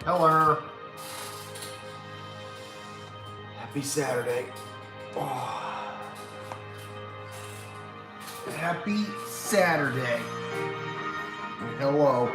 Hello. Happy Saturday. Oh. Happy Saturday. Hello.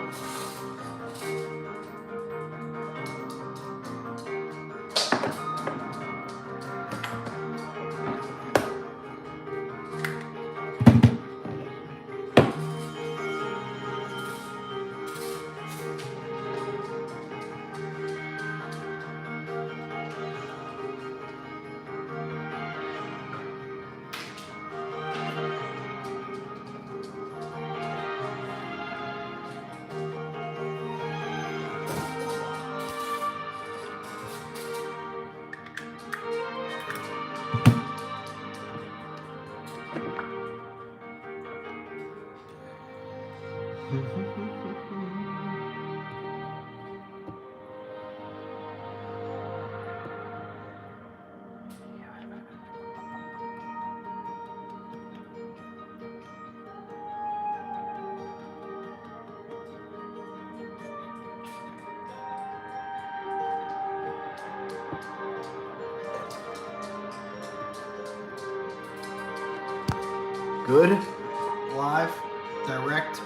Good. Live. Direct.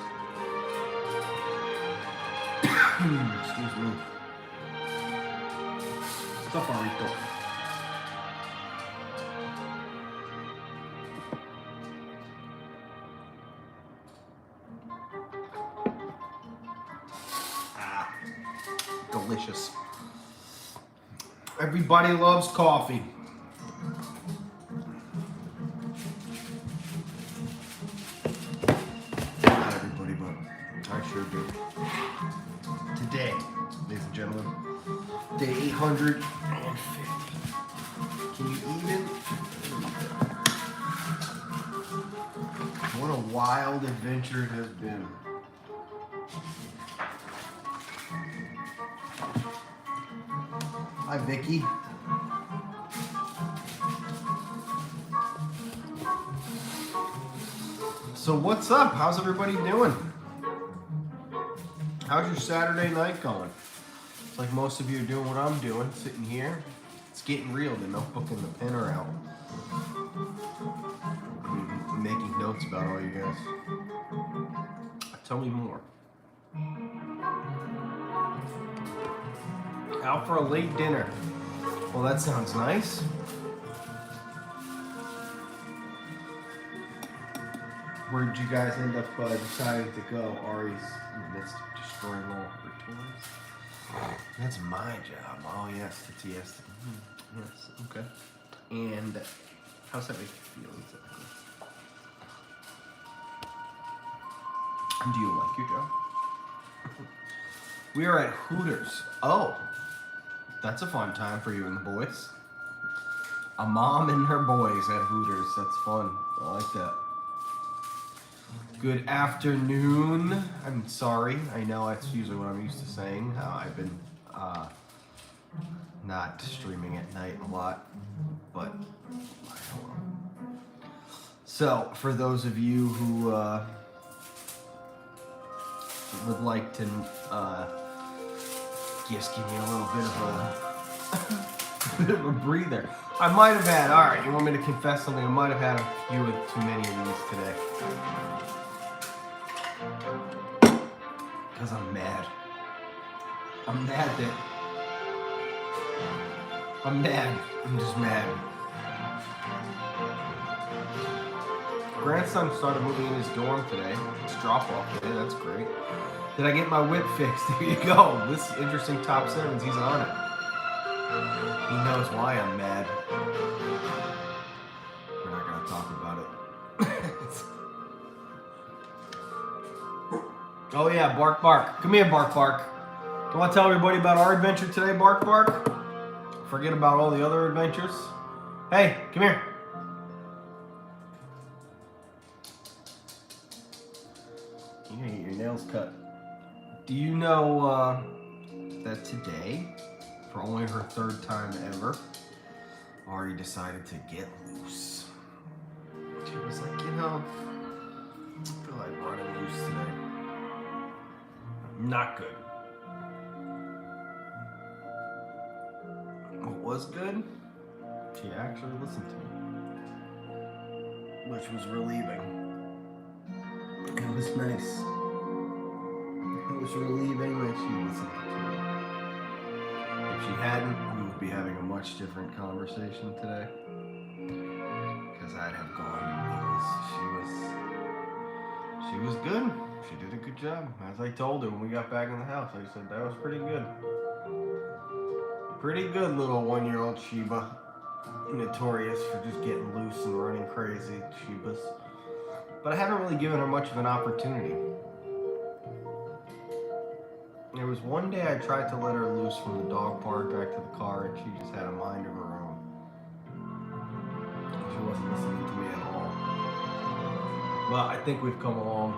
Excuse me. Safarito. Ah, delicious. Everybody loves coffee. Not everybody, but I sure do. Today, ladies and gentlemen, day 850. Can you even? What a wild adventure it has been. Hi, Vicky. So what's up? How's everybody doing? How's your Saturday night going? It's like most of you are doing what I'm doing, sitting here. It's getting real. The notebook and the pen are out. I'm making notes about all you guys. Tell me more. Out for a late dinner. Well, that sounds nice. Where'd you guys end up deciding to go? Ari's in the midst of destroying all her toys. That's my job. Oh, yes, yes. Yes, okay. And how's that make you feel exactly? Do you like your job? We are at Hooters. Oh, that's a fun time for you and the boys. A mom and her boys at Hooters. That's fun. I like that. Good afternoon. I'm sorry. I know that's usually what I'm used to saying. I've been not streaming at night a lot, but I don't know. So, for those of you who would like to just give me a little bit of a breather. I might have had, all right, you want me to confess something? I might have had a few too many of these today. Because I'm mad. I'm mad. I'm just mad. Grandson started moving in his dorm today. It's drop-off today. That's great. Did I get my whip fixed? There you go. This interesting top sevens. He's on it. He knows why I'm mad. We're not going to talk about it. Oh yeah, Bark Bark. Come here, Bark Bark. Do you want to tell everybody about our adventure today, Bark Bark? Forget about all the other adventures. Hey, come here. You gotta get your nails cut. Do you know that today, for only her third time ever, Ari decided to get loose? She was like, you know, I feel like running loose today. Not good. was good, she actually listened to me, which was relieving. It was nice. It was relieving that she listened to me. If she hadn't, we would be having a much different conversation today. Because I'd have gone, she was good. She did a good job. As I told her when we got back in the house, I said, that was pretty good. Pretty good little 1-year-old Sheba. Notorious for just getting loose and running crazy, Shebas. But I haven't really given her much of an opportunity. There was one day I tried to let her loose from the dog park back to the car, and she just had a mind of her own. She wasn't listening to me at all. Well, I think we've come a long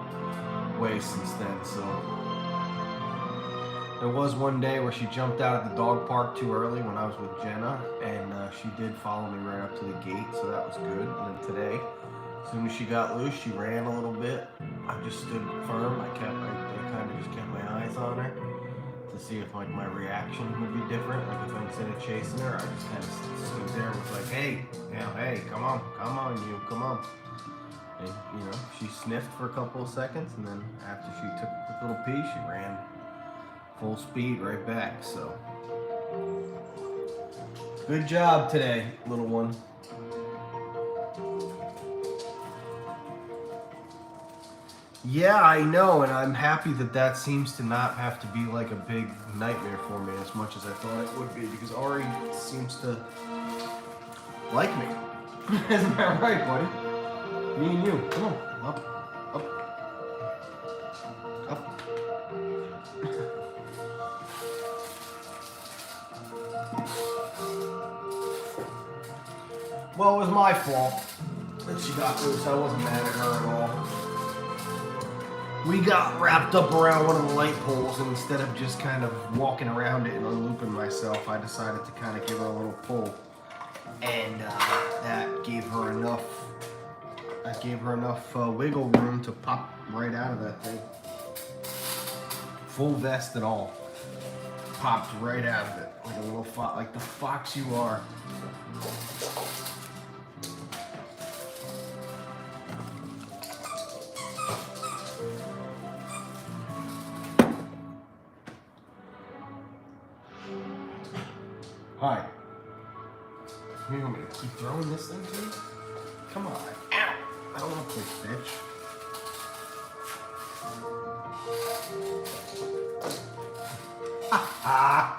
way since then, so. There was one day where she jumped out of the dog park too early when I was with Jenna, and she did follow me right up to the gate, so that was good. And then today, as soon as she got loose, she ran a little bit. I just stood firm. I kind of just kept my eyes on her to see if like my reaction would be different. Like if instead of chasing her, I just kind of stood there and was like, hey, hey, come on, come on. And you know, she sniffed for a couple of seconds, and then after she took a quick little pee, she ran full speed right back. So good job today, little one. Yeah, I know, and I'm happy that that seems to not have to be like a big nightmare for me as much as I thought it would be, because Ari seems to like me. Isn't that right, buddy? Me and you. Come on. Up. Up. Up. Well, it was my fault that she got loose. I wasn't mad at her at all. We got wrapped up around one of the light poles, and instead of just kind of walking around it and unlooping myself, I decided to kind of give her a little pull. And that gave her enough wiggle room to pop right out of that thing. Full vest and all. Popped right out of it. Like a little fox, like the fox you are. Hi. You want me to keep throwing this thing to you? Come on. Ow! I don't want to play fetch. Ha ha!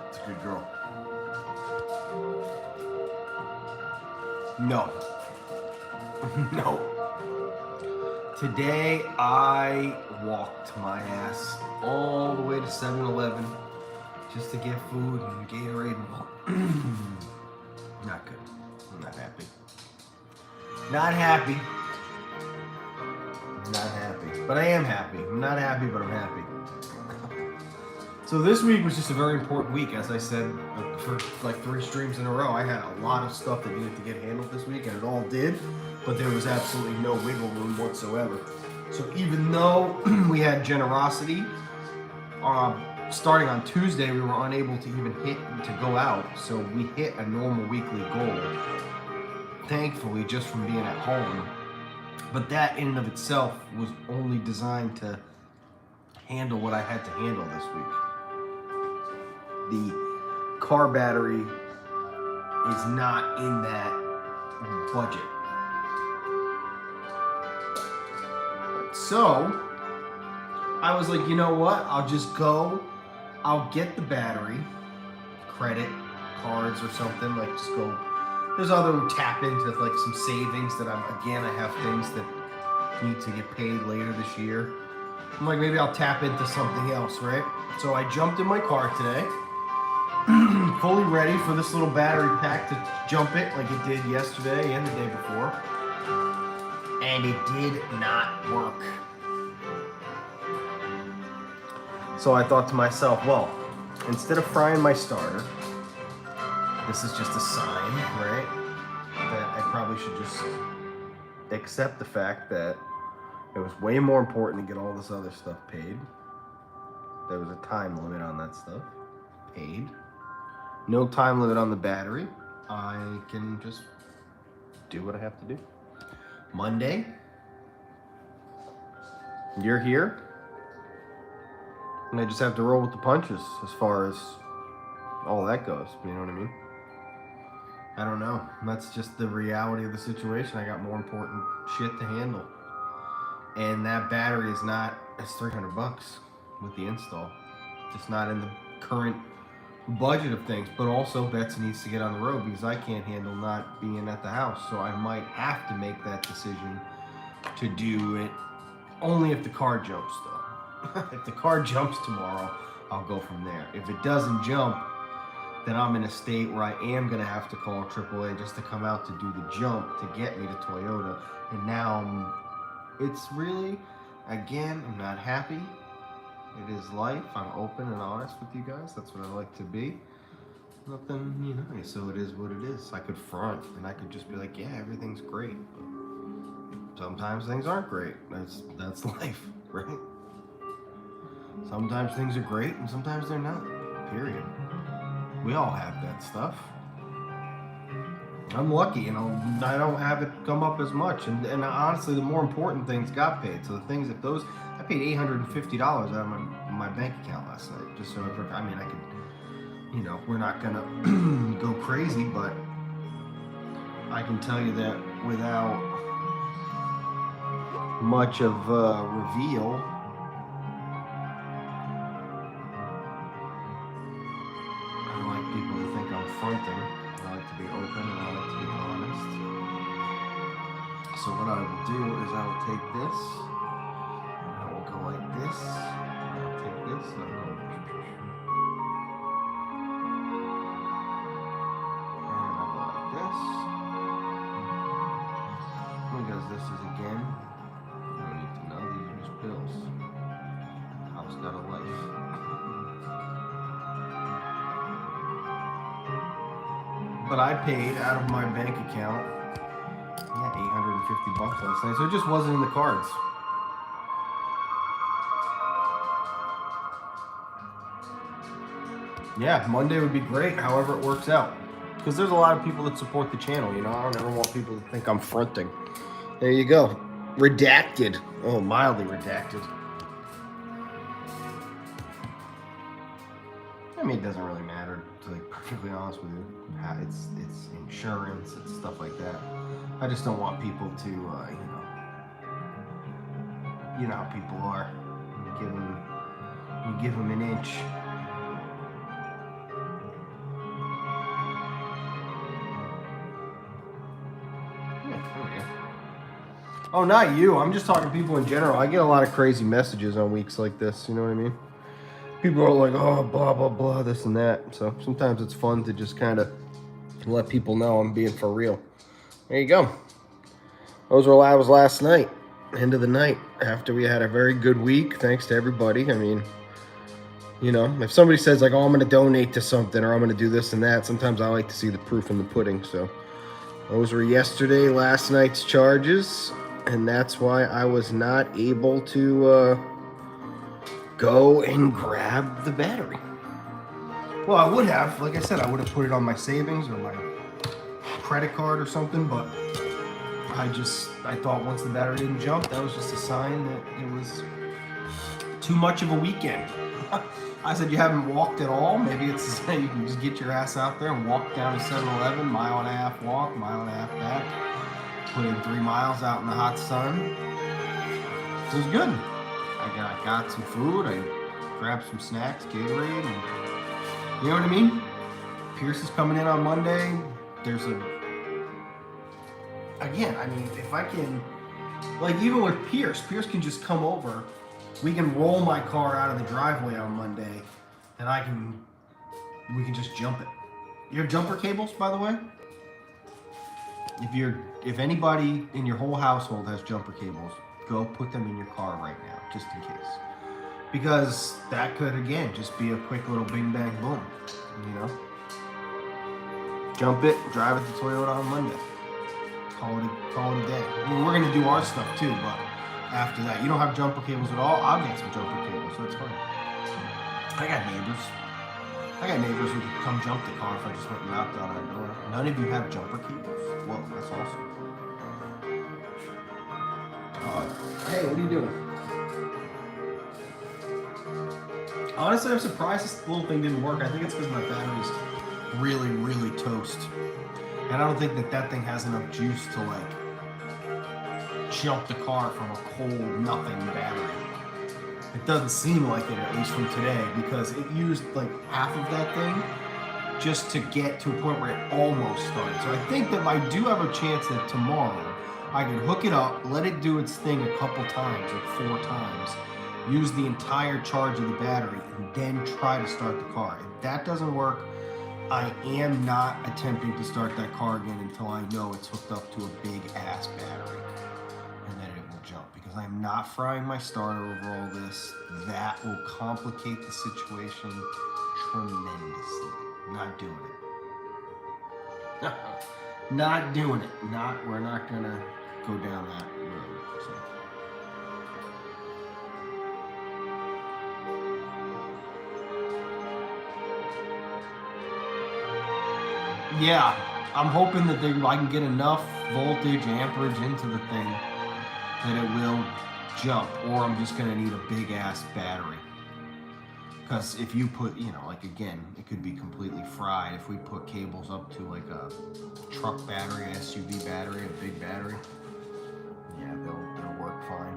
It's a good girl. No. No. Today I walked my ass all the way to 7-Eleven just to get food and Gatorade and all. Not good. I'm not happy. Not happy. Not happy. But I am happy. I'm not happy, but I'm happy. So this week was just a very important week, as I said, for like 3 streams in a row. I had a lot of stuff that needed to get handled this week, and it all did, but there was absolutely no wiggle room whatsoever. So even though we had generosity, starting on Tuesday, we were unable to even hit to go out, so we hit a normal weekly goal, thankfully, just from being at home. But that in and of itself was only designed to handle what I had to handle this week. The car battery is not in that budget. So I was like, you know what? I'll just go. I'll get the battery, credit cards or something. Like just go. There's other tap into like some savings that I have things that need to get paid later this year. I'm like, maybe I'll tap into something else, right? So I jumped in my car today, fully ready for this little battery pack to jump it like it did yesterday and the day before. And it did not work. So I thought to myself, well, instead of frying my starter, This is just a sign, right? That I probably should just accept the fact that it was way more important to get all this other stuff paid. There was a time limit on that stuff. Paid. No time limit on the battery. I can just do what I have to do. Monday, you're here. And I just have to roll with the punches as far as all that goes. You know what I mean? I don't know. That's just the reality of the situation. I got more important shit to handle. And that battery is not, it's $300 with the install. Just not in the current budget of things. But also Betsy needs to get on the road because I can't handle not being at the house. So I might have to make that decision to do it only if the car jumps though. If the car jumps tomorrow, I'll go from there. If it doesn't jump, then I'm in a state where I am going to have to call AAA just to come out to do the jump to get me to Toyota. And now it's really, again, I'm not happy. It is life. I'm open and honest with you guys. That's what I like to be. Nothing, you know, so it is what it is. I could front and I could just be like, yeah, everything's great. But sometimes things aren't great. That's life, right? Sometimes things are great and sometimes they're not, period. We all have that stuff. I'm lucky, you know, I don't have it come up as much. And honestly, the more important things got paid. So the things, if those, I paid $850 out of my bank account last night. Just so, I mean, I could, you know, we're not gonna go crazy, but I can tell you that without much of reveal, people to think I'm fronting. I like to be open and I like to be honest. So what I will do is I will take this and I will go like this. And I'll take this and I'll go and I'll go like this. Because this is again, you don't need to know, these are just pills. House got a life. But I paid out of my bank account, yeah, $850 last night. So it just wasn't in the cards. Yeah, Monday would be great, however it works out. Because there's a lot of people that support the channel, you know. I don't ever want people to think I'm fronting. There you go. Redacted. Oh, mildly redacted. I mean, it doesn't really matter, to be perfectly honest with you. It's insurance, it's stuff like that. I just don't want people to, you know how people are. You give them an inch. Oh, not you. I'm just talking to people in general. I get a lot of crazy messages on weeks like this. You know what I mean? People are like, oh, blah, blah, blah, this and that. So sometimes it's fun to just kind of let people know I'm being for real. There you go. Those were lives last night. End of the night. After we had a very good week. Thanks to everybody. I mean, you know, if somebody says like, oh, I'm going to donate to something or I'm going to do this and that, sometimes I like to see the proof in the pudding. So those were last night's charges. And that's why I was not able to go and grab the battery. Well, I would have, like I said, I would have put it on my savings or my credit card or something, but I thought once the battery didn't jump, that was just a sign that it was too much of a weekend. I said, you haven't walked at all? Maybe it's you can just get your ass out there and walk down to 7-Eleven, mile-and-a-half walk, mile-and-a-half back. Put in 3 miles out in the hot sun. It was good. I got some food. I grabbed some snacks, Gatorade, and you know what I mean? Pierce is coming in on Monday. Again, I mean, if I can, like even with Pierce can just come over. We can roll my car out of the driveway on Monday, and we can just jump it. You have jumper cables, by the way? If anybody in your whole household has jumper cables, go put them in your car right now, just in case. Because that could, again, just be a quick little bing, bang, boom, you know? Jump it, drive it to Toyota on Monday. Call it a day. I mean, we're gonna do our stuff too, but after that, you don't have jumper cables at all. I'll get some jumper cables. So that's fine. I got neighbors who could come jump the car if I just went and knocked on our door. None of you have jumper cables? Whoa, that's awesome. Hey, what are you doing? Honestly, I'm surprised this little thing didn't work. I think it's because my battery's really, really toast. And I don't think that thing has enough juice to like jump the car from a cold, nothing battery. It doesn't seem like it, at least from today, because it used like half of that thing just to get to a point where it almost started. So I think that I do have a chance that tomorrow I can hook it up, let it do its thing a couple times, like 4 times, use the entire charge of the battery, and then try to start the car. If that doesn't work, I am not attempting to start that car again until I know it's hooked up to a big ass battery, and then it will jump, because I'm not frying my starter over all this. That will complicate the situation tremendously. Not doing it. Not doing it. We're not gonna go down that road. So. Yeah, I'm hoping that I can get enough voltage, amperage into the thing that it will jump, or I'm just gonna need a big ass battery. Because if you put, like again, it could be completely fried. If we put cables up to like a truck battery, SUV battery, a big battery, yeah, they'll work fine.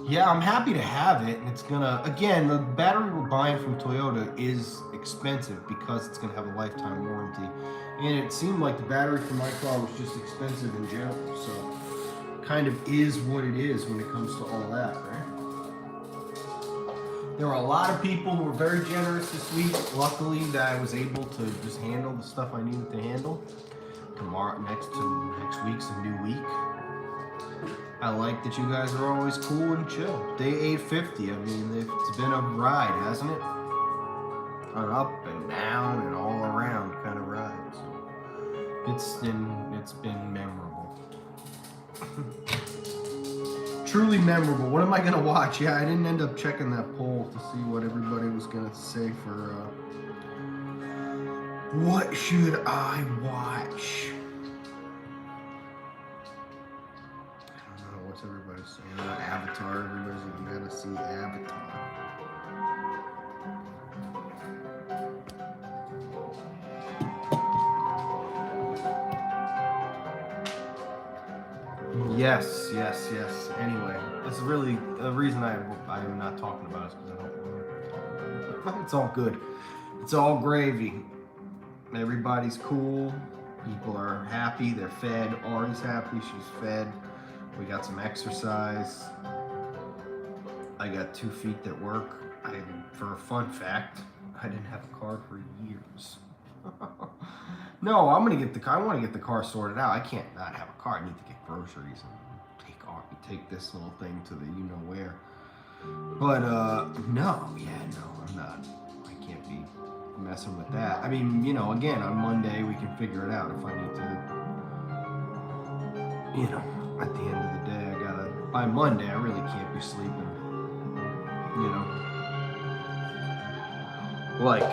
Yeah, I'm happy to have it, and it's gonna, again, the battery we're buying from Toyota is expensive because it's gonna have a lifetime warranty. And it seemed like the battery for my car was just expensive in general, so kind of is what it is when it comes to all that, right? There were a lot of people who were very generous this week. Luckily that I was able to just handle the stuff I needed to handle. Next week's a new week. I like that you guys are always cool and chill. Day 850, I mean, it's been a ride, hasn't it? An up and down and all around kind of ride. So it's been memorable. Truly memorable. What am I gonna watch? Yeah, I didn't end up checking that poll to see what everybody was gonna say for what should I watch? What's everybody saying? Avatar. Everybody's gonna see Avatar. Yes. Anyway, it's really the reason I am not talking about it is because I don't. It's all good. It's all gravy. Everybody's cool. People are happy. They're fed. Ari's happy. She's fed. We got some exercise. I got 2 feet that work. For a fun fact, I didn't have a car for years. No, I want to get the car sorted out. I can't not have a car. I need to get groceries and take this little thing to the where. But no, I'm not. I can't be messing with that. I mean, again, on Monday we can figure it out if I need to. At the end of the day, by Monday, I really can't be sleeping. Like,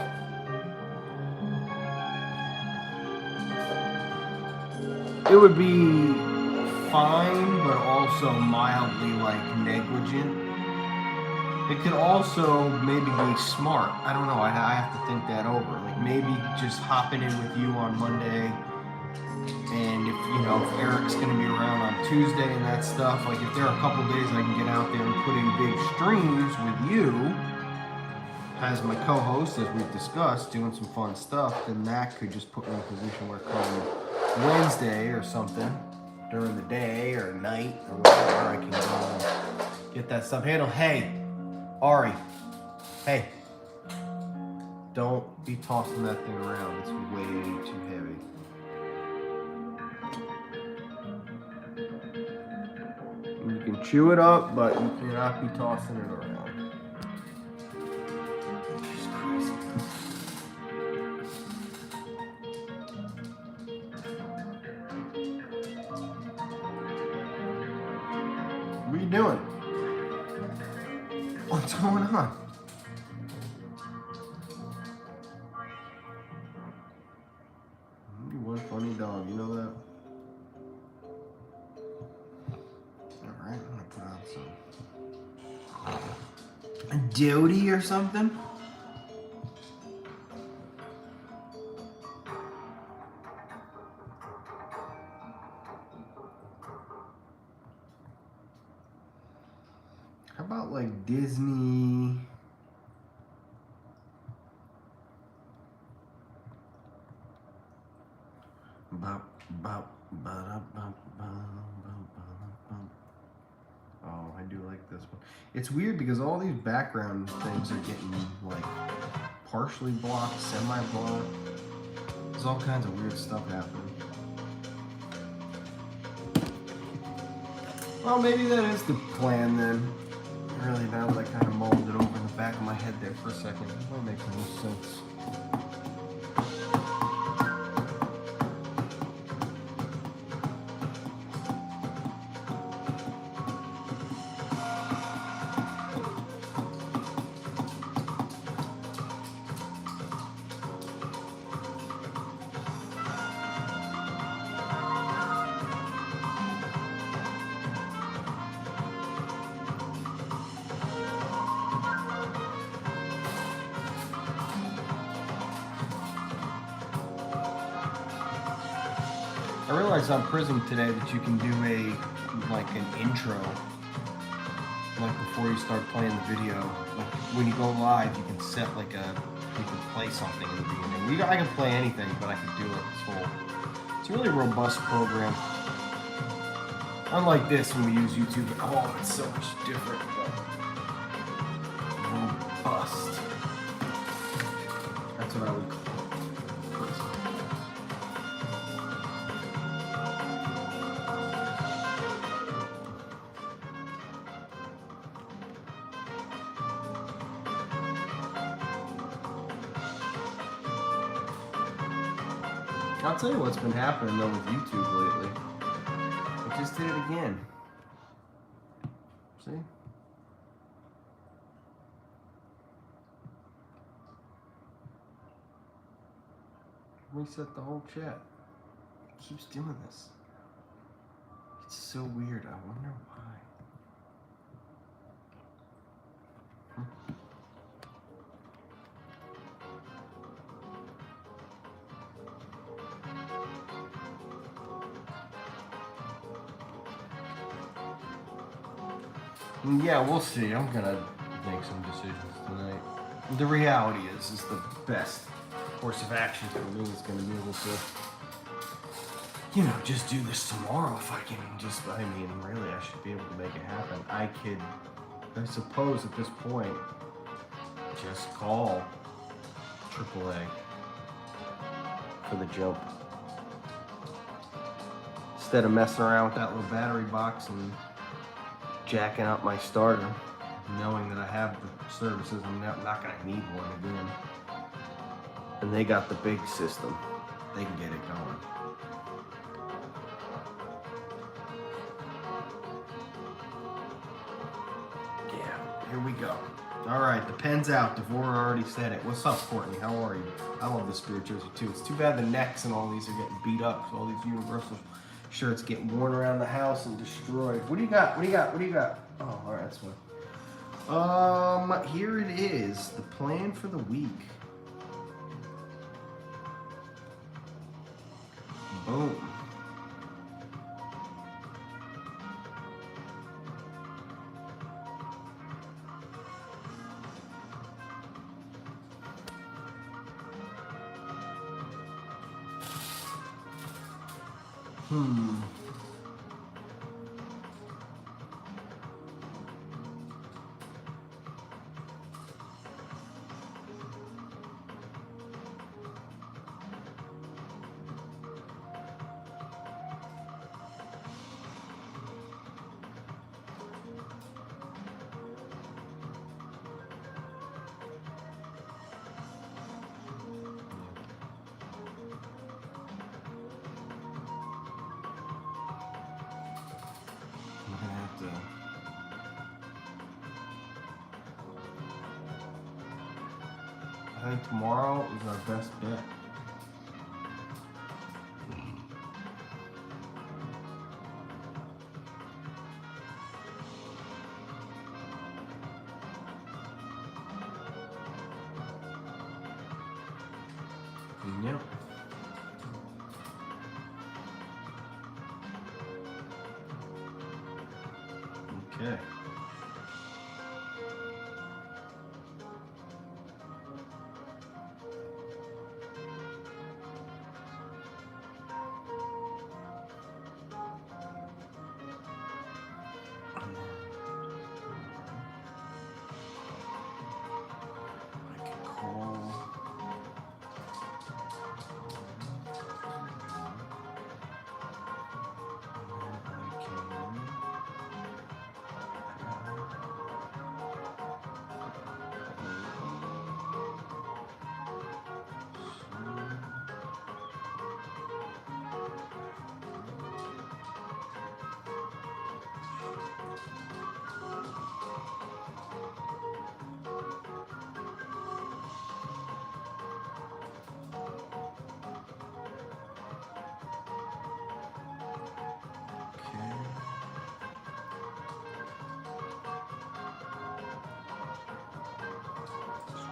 it would be fine, but also mildly, negligent. It could also maybe be smart. I don't know, I have to think that over. Like, maybe just hopping in with you on Monday, and if Eric's going to be around on Tuesday and that stuff, like if there are a couple days I can get out there and put in big streams with you as my co-host, as we've discussed, doing some fun stuff, then that could just put me in a position where come Wednesday or something, during the day or night or whatever, I can go and get that stuff handled. Hey, Ari, hey, don't be tossing that thing around. It's way too heavy. can chew it up, but you cannot be tossing it around. Jesus Christ. What are you doing? What's going on? You're one funny dog, you know that? Alright, I'm gonna put on some Doty or something. How about like Disney? Oh, I do like this one. It's weird because all these background things are getting like partially blocked, semi-blocked. There's all kinds of weird stuff happening. Well, maybe that is the plan then. Really, now that I kind of mulled it over in the back of my head there for a second, that makes no sense. I realized on Prism today that you can do an intro, like before you start playing the video. Like when you go live, you can set you can play something in the beginning. I can play anything, but I can do it. It's a really robust program. Unlike this when we use YouTube, oh, it's so much different. Robust. That's what I would call it. I'll tell you what's been happening though with YouTube lately. I just did it again. See? Reset the whole chat. It keeps doing this. It's so weird. I wonder why. Yeah, we'll see. I'm gonna make some decisions tonight. The reality is the best course of action for me is gonna be able to, just do this tomorrow if I can really I should be able to make it happen. I suppose at this point, just call AAA for the jump. Instead of messing around with that little battery box and jacking up my starter, knowing that I have the services, I'm not gonna need one again. And they got the big system. They can get it going. Yeah, here we go. All right, the pen's out. Devora already said it. What's up, Courtney? How are you? I love the Spirit jersey too. It's too bad the necks and all these are getting beat up. So all these Universal shirts get worn around the house and destroyed. What do you got? What do you got? What do you got? Oh, all right, that's fine. Here it is. The plan for the week. Boom. I think tomorrow is our best bet. Yep. Okay. I can call.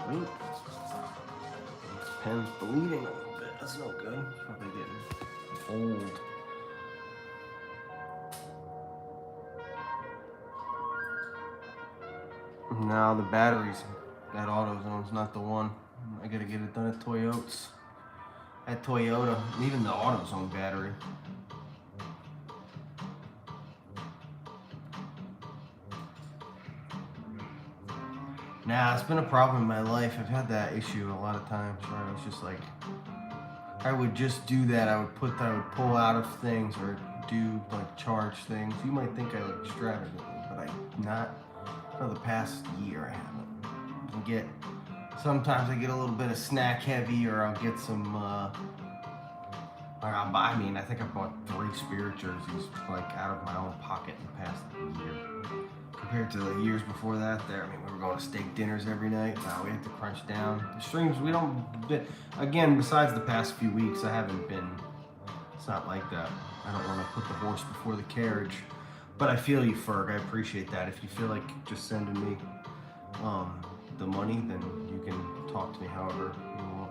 Sweet. Pen's bleeding a little bit. That's no good. Probably getting old. No, the batteries at AutoZone's not the one. I gotta get it done at Toyota's. At Toyota, even the AutoZone battery. Nah, it's been a problem in my life. I've had that issue a lot of times where I was just like, I would just do that. I would pull out of things or do like charge things. You might think I look extravagantly, but I not for the past year. I haven't. Sometimes I get a little bit of snack heavy, or I'll get some. I mean, I think I bought 3 Spirit jerseys like out of my own pocket in the past year. Compared to the years before that, I mean, we were going to steak dinners every night. Now we have to crunch down. The streams, we don't. Again, besides the past few weeks, I haven't been. It's not like that. I don't want to put the horse before the carriage. But I feel you, Ferg. I appreciate that. If you feel like just sending me the money, then you can talk to me however you want.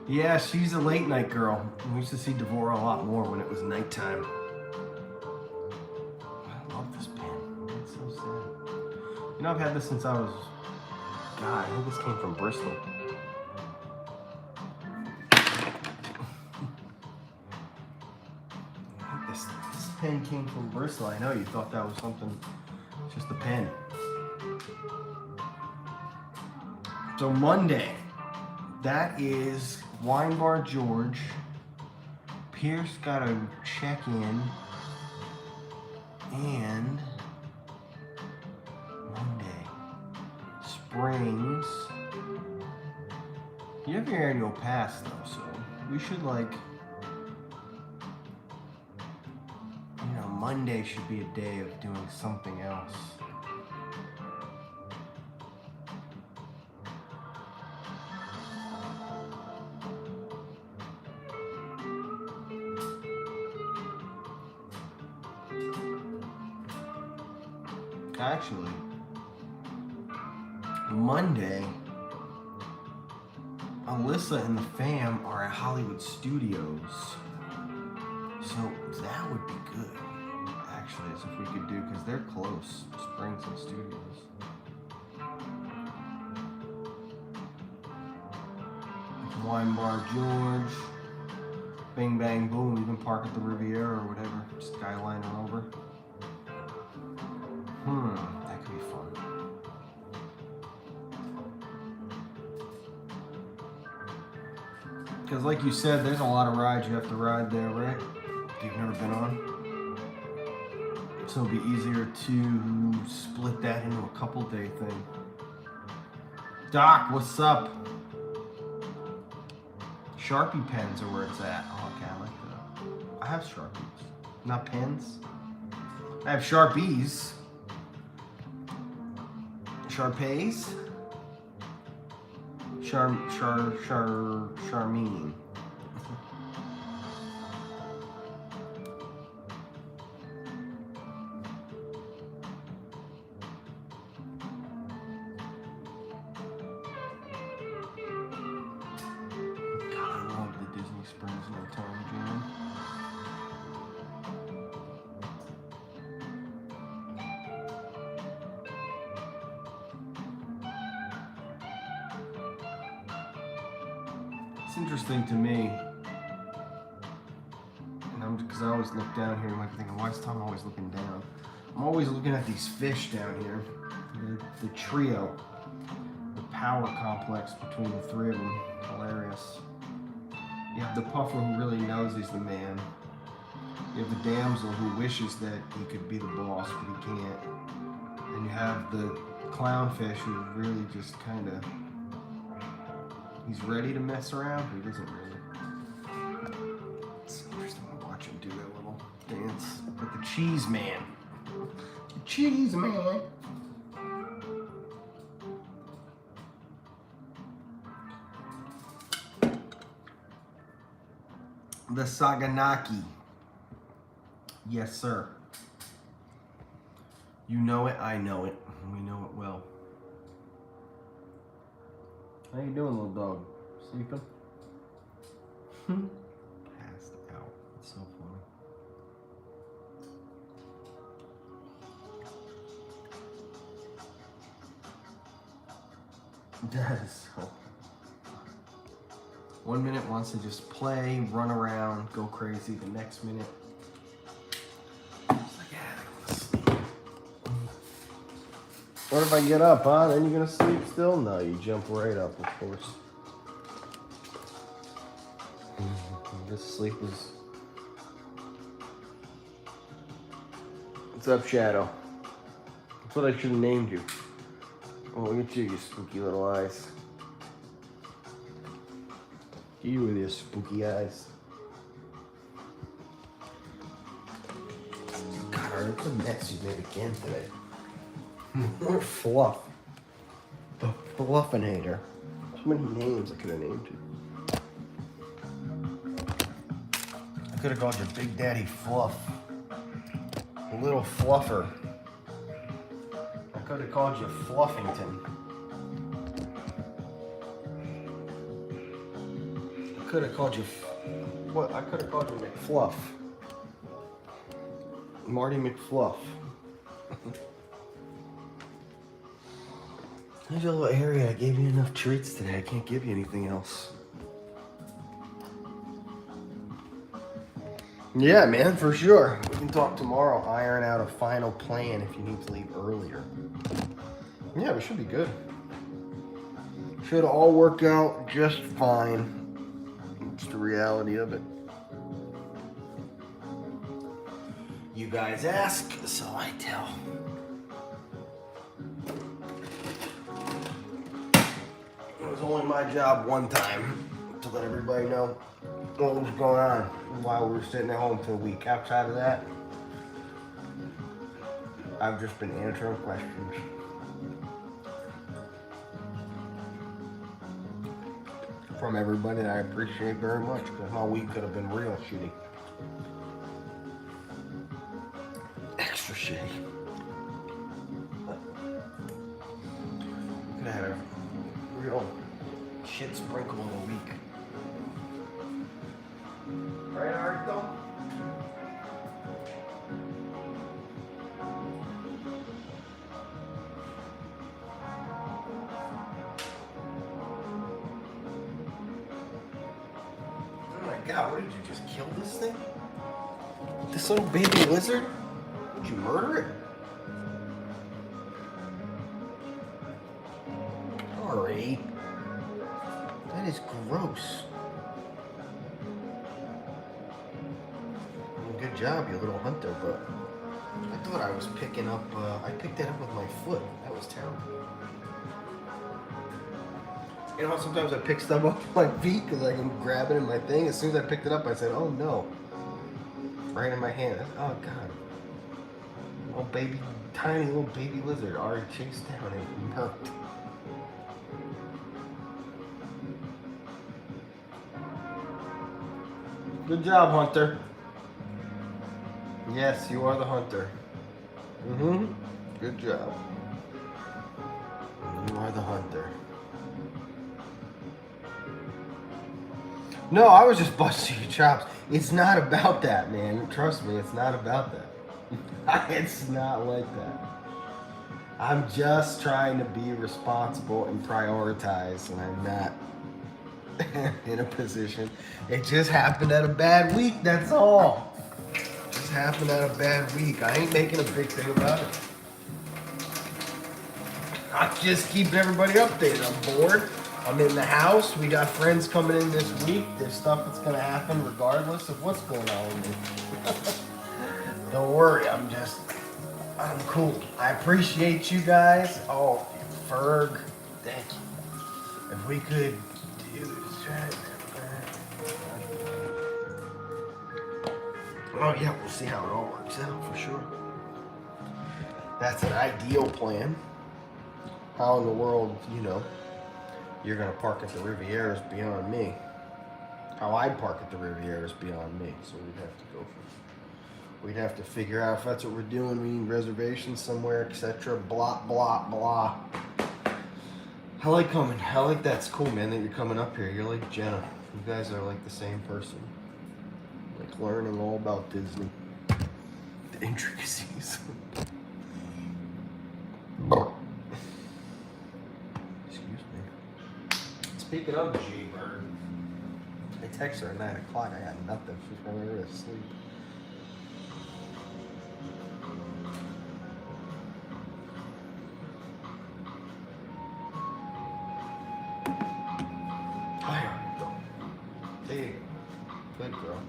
Yeah, she's a late night girl. We used to see Devora a lot more when it was nighttime. I love this pen. It's so sad. You know, I've had this since I was... God, I think this came from Bristol. This pen came from Bristol. I know you thought that was something. It's just a pen. So Monday, that is Wine Bar George. Pierce got a check-in. And Monday, Springs. You have your annual pass though, so we should Monday should be a day of doing something else. Actually, Monday, Alyssa and the fam are at Hollywood Studios. So that would be good, actually, as if we could do, because they're close, Springs and Studios. Wine Bar George, Bing Bang Boom, even park at the Riviera or whatever, skyline over. That could be fun. Because like you said, there's a lot of rides you have to ride there, right? You've never been on. So it'll be easier to split that into a couple day thing. Doc, what's up? Sharpie pens are where it's at. Oh, okay, I like that. I have Sharpies, not pens. I have Sharpies. Sharpays. Charmine. It's interesting to me, and because I always look down here, you might be thinking, why is Tom always looking down? I'm always looking at these fish down here, the trio, the power complex between the three of them. Hilarious. You have the puffer who really knows he's the man. You have the damsel who wishes that he could be the boss, but he can't. And you have the clownfish who really just kind of, he's ready to mess around, but he doesn't really. It's interesting to watch him do that little dance. But the cheese man. The cheese man. The Saganaki. Yes, sir. You know it, I know it. We know it well. How you doing, little dog? Sleeping? Passed out. It's so funny. That is so. 1 minute wants to just play, run around, go crazy. The next minute, it's like, yeah, I want to sleep. What if I get up, huh? Then you're gonna sleep still? No, you jump right up, of course. This sleep is. What's up, Shadow? That's what I should have named you. Oh, look at you, you spooky little eyes. You with your spooky eyes. God, look at the mess you made again today. More fluff. The Fluffinator. So many names I could have named you. I could have called you Big Daddy Fluff. Little Fluffer. I could have called you Fluffington. I could have called you what? I could have called you McFluff. Marty McFluff. There's a little area. I gave you enough treats today. I can't give you anything else. Yeah, man, for sure. We can talk tomorrow. Iron out a final plan if you need to leave earlier. Yeah, we should be good. Should all work out just fine. It's the reality of it. You guys ask, so I tell. It was only my job one time to let everybody know what was going on while we were sitting at home for a week. Outside of that, I've just been answering questions. From everybody that I appreciate very much, because my week could have been real shitty. Extra shitty. Could have had a real shit sprinkle of a week. Right, Arthur? God, what did you just kill this thing? This little baby lizard? Did you murder it? Sorry. That is gross. Well, good job, you little hunter, but I thought I was picking up, I picked that up with my foot. That was terrible. You know, sometimes I pick stuff up on my feet because I can grab it in my thing. As soon as I picked it up, I said, "Oh no!" Right in my hand. Oh god! Little baby, tiny little baby lizard already chased down and murked. Good job, Hunter. Yes, you are the hunter. Mm-hmm. Good job. You are the hunter. No, I was just busting your chops. It's not about that, man. Trust me, it's not about that. It's not like that. I'm just trying to be responsible and prioritize, and I'm not in a position. It just happened at a bad week, that's all. It just happened at a bad week. I ain't making a big thing about it. I just keep everybody updated. I'm bored. I'm in the house. We got friends coming in this week. There's stuff that's going to happen regardless of what's going on with me. Don't worry. I'm cool. I appreciate you guys. Oh, Ferg, thank you. If we could do this right. Oh, yeah, we'll see how it all works out for sure. That's an ideal plan. How in the world, you're gonna park at the Riviera is beyond me. How I'd park at the Riviera is beyond me. So we'd have to figure out if that's what we're doing. We need reservations somewhere, etc. Blah blah blah. I like coming. I like that's cool, man. That you're coming up here. You're like Jenna. You guys are like the same person. Like learning all about Disney, the intricacies. Speaking of G-Bird, I texted her at 9 o'clock. I got nothing. She's probably already asleep. Hi, girl. Hey, good girl.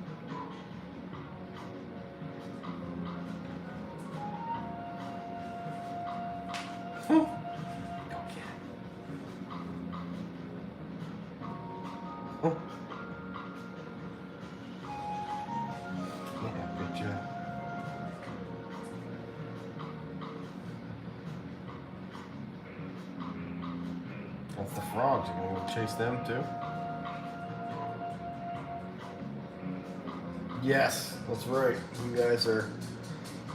That's the frogs. You're gonna go chase them too? Yes, that's right. You guys are,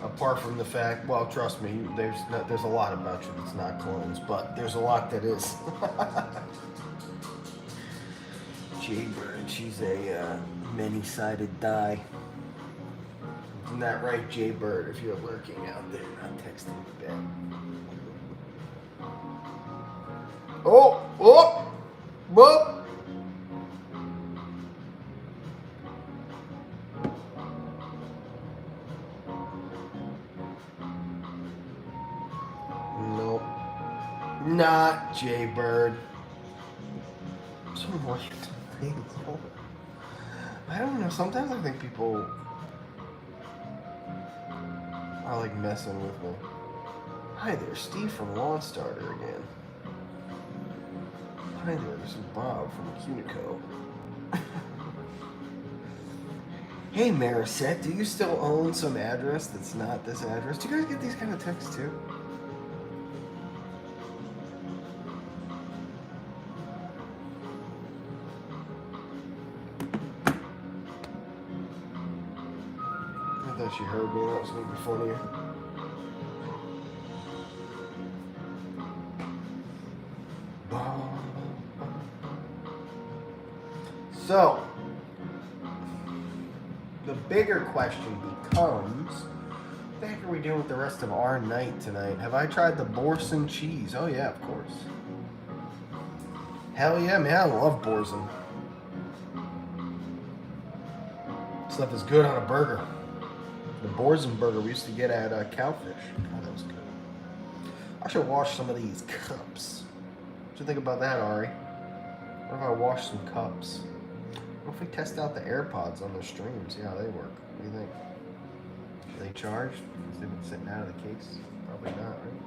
apart from the fact, well, trust me, there's a lot about you that's not clones, but there's a lot that is. Jaybird, she's a many-sided die. Isn't that right, Jaybird? If you're lurking out there, not texting me back. Oh! Oh! Whoop! Nope. Not Jaybird. Some random things. I don't know. Sometimes I think people are like messing with me. Hi there, Steve from Lawn Starter again. Hi there, this is Bob from Cunico. Hey Marisette, do you still own some address that's not this address? Do you guys get these kind of texts too? I thought she heard me, that was gonna be funnier. So, the bigger question becomes, what the heck are we doing with the rest of our night tonight? Have I tried the Boursin cheese? Oh yeah, of course. Hell yeah, man, I love Boursin. Stuff is good on a burger. The Boursin burger we used to get at Cowfish. God, that was good. I should wash some of these cups. What do you think about that, Ari? What if I wash some cups? What if we test out the AirPods on their stream, see how they work? What do you think? Are they charged? Because they've been sitting out of the case? Probably not, right?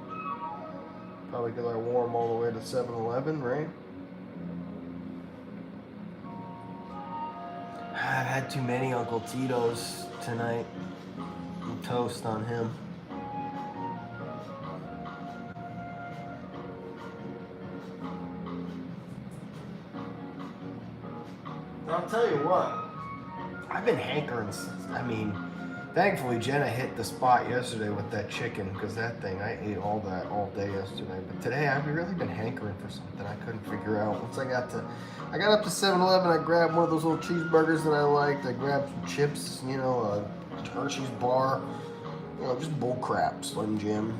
Probably because I wore them all the way to 7-Eleven, right? I've had too many Uncle Tito's tonight. And toast on him. I'll tell you what, I've been hankering since, thankfully Jenna hit the spot yesterday with that chicken, because that thing, I ate all that all day yesterday. But today I've really been hankering for something I couldn't figure out. Once I got up to 7-Eleven, I grabbed one of those little cheeseburgers that I liked. I grabbed some chips, a Hershey's bar, just bull crap, Slim Jim.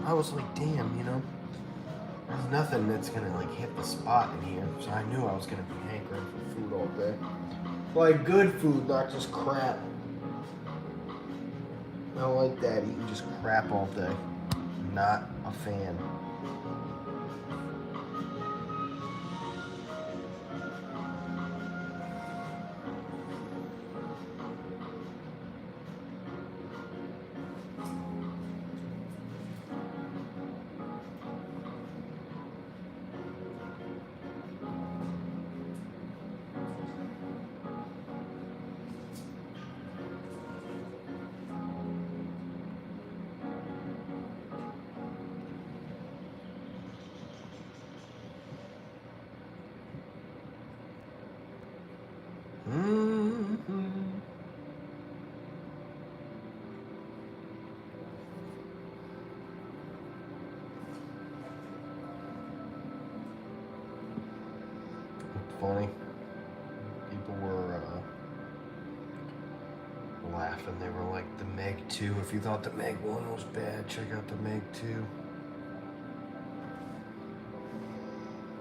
I was like, damn, there's nothing that's gonna like hit the spot in here. So I knew I was gonna be hankering for food all day. Like good food, not just crap. I don't like that, eating just crap all day. Not a fan. Funny. People were laughing. They were like, the Meg 2. If you thought the Meg 1 was bad, check out the Meg 2.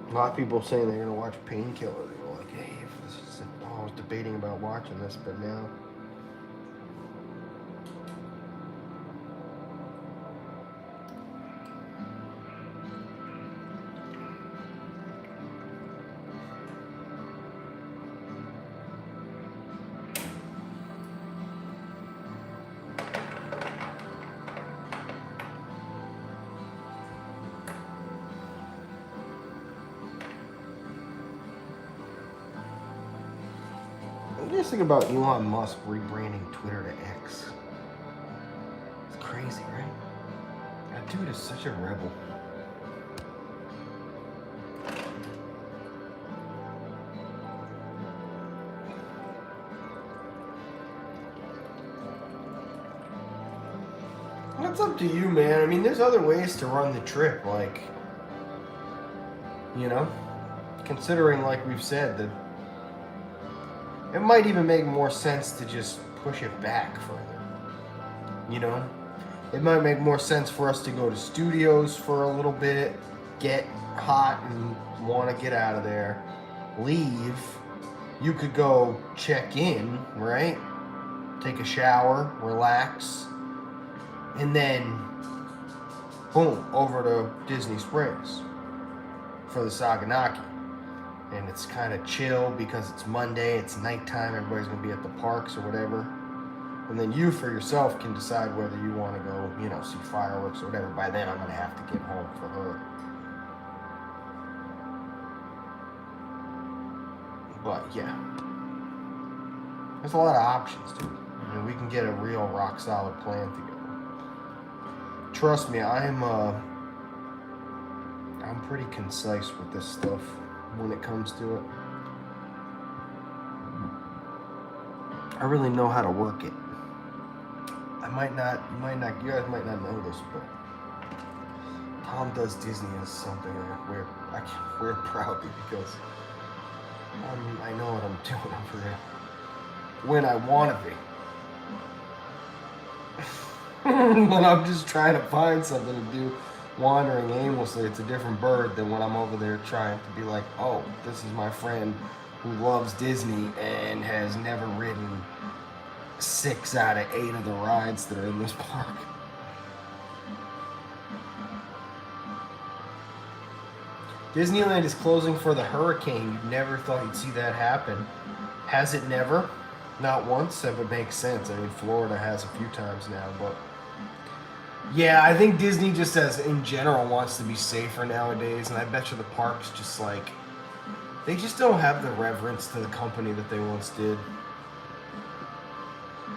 A lot of people saying they're going to watch Painkiller. They were like, hey, if this is, I was debating about watching this, but now. What do you think about Elon Musk rebranding Twitter to X? It's crazy, right? That dude is such a rebel. It's up to you, man. There's other ways to run the trip, like, considering, like we've said, that it might even make more sense to just push it back further. It might make more sense for us to go to studios for a little bit, get hot and want to get out of there, leave. You could go check in, right? Take a shower, relax, and then, boom, over to Disney Springs for the Saganaki. And it's kind of chill because it's Monday, it's nighttime, everybody's going to be at the parks or whatever. And then you, for yourself, can decide whether you want to go, see fireworks or whatever. By then, I'm going to have to get home for her. But, yeah. There's a lot of options, dude. We can get a real rock-solid plan together. Trust me, I'm pretty concise with this stuff when it comes to it. I really know how to work it. You guys might not know this, but Tom Does Disney is something I can wear proudly because I know what I'm doing over there when I want to be. When I'm just trying to find something to do, wandering aimlessly, it's a different bird than when I'm over there trying to be like, oh, this is my friend who loves Disney and has never ridden 6 out of 8 of the rides that are in this park. Disneyland is closing for the hurricane. You never thought you'd see that happen. Has it never? Not once. That would make sense. Florida has a few times now, but yeah, I think Disney just in general wants to be safer nowadays, and I bet you the parks just They just don't have the reverence to the company that they once did.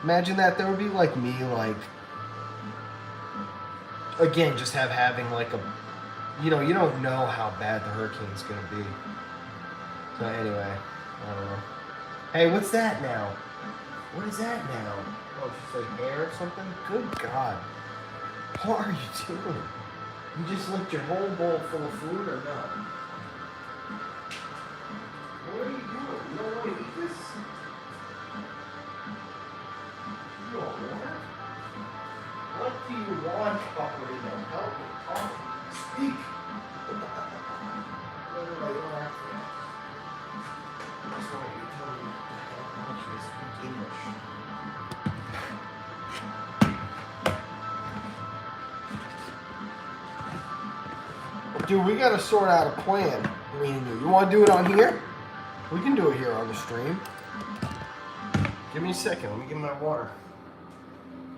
Imagine that. There would be like me, like, again, just having like a, you know, you don't know how bad the hurricane's going to be. So anyway, I don't know. Hey, what's that now? What is that now? Oh, it's just like air or something? Good God. What are you doing? You just licked your whole bowl full of food or not? What are you doing? You don't want to eat this? You don't want it? What do you want, Paparino? Help me. Talk. Speak. No, you don't have to. That's why you tell me how much you speak English. Dude, we gotta sort out a plan. You want to do it on here? We can do it here on the stream. Give me a second. Let me get my water.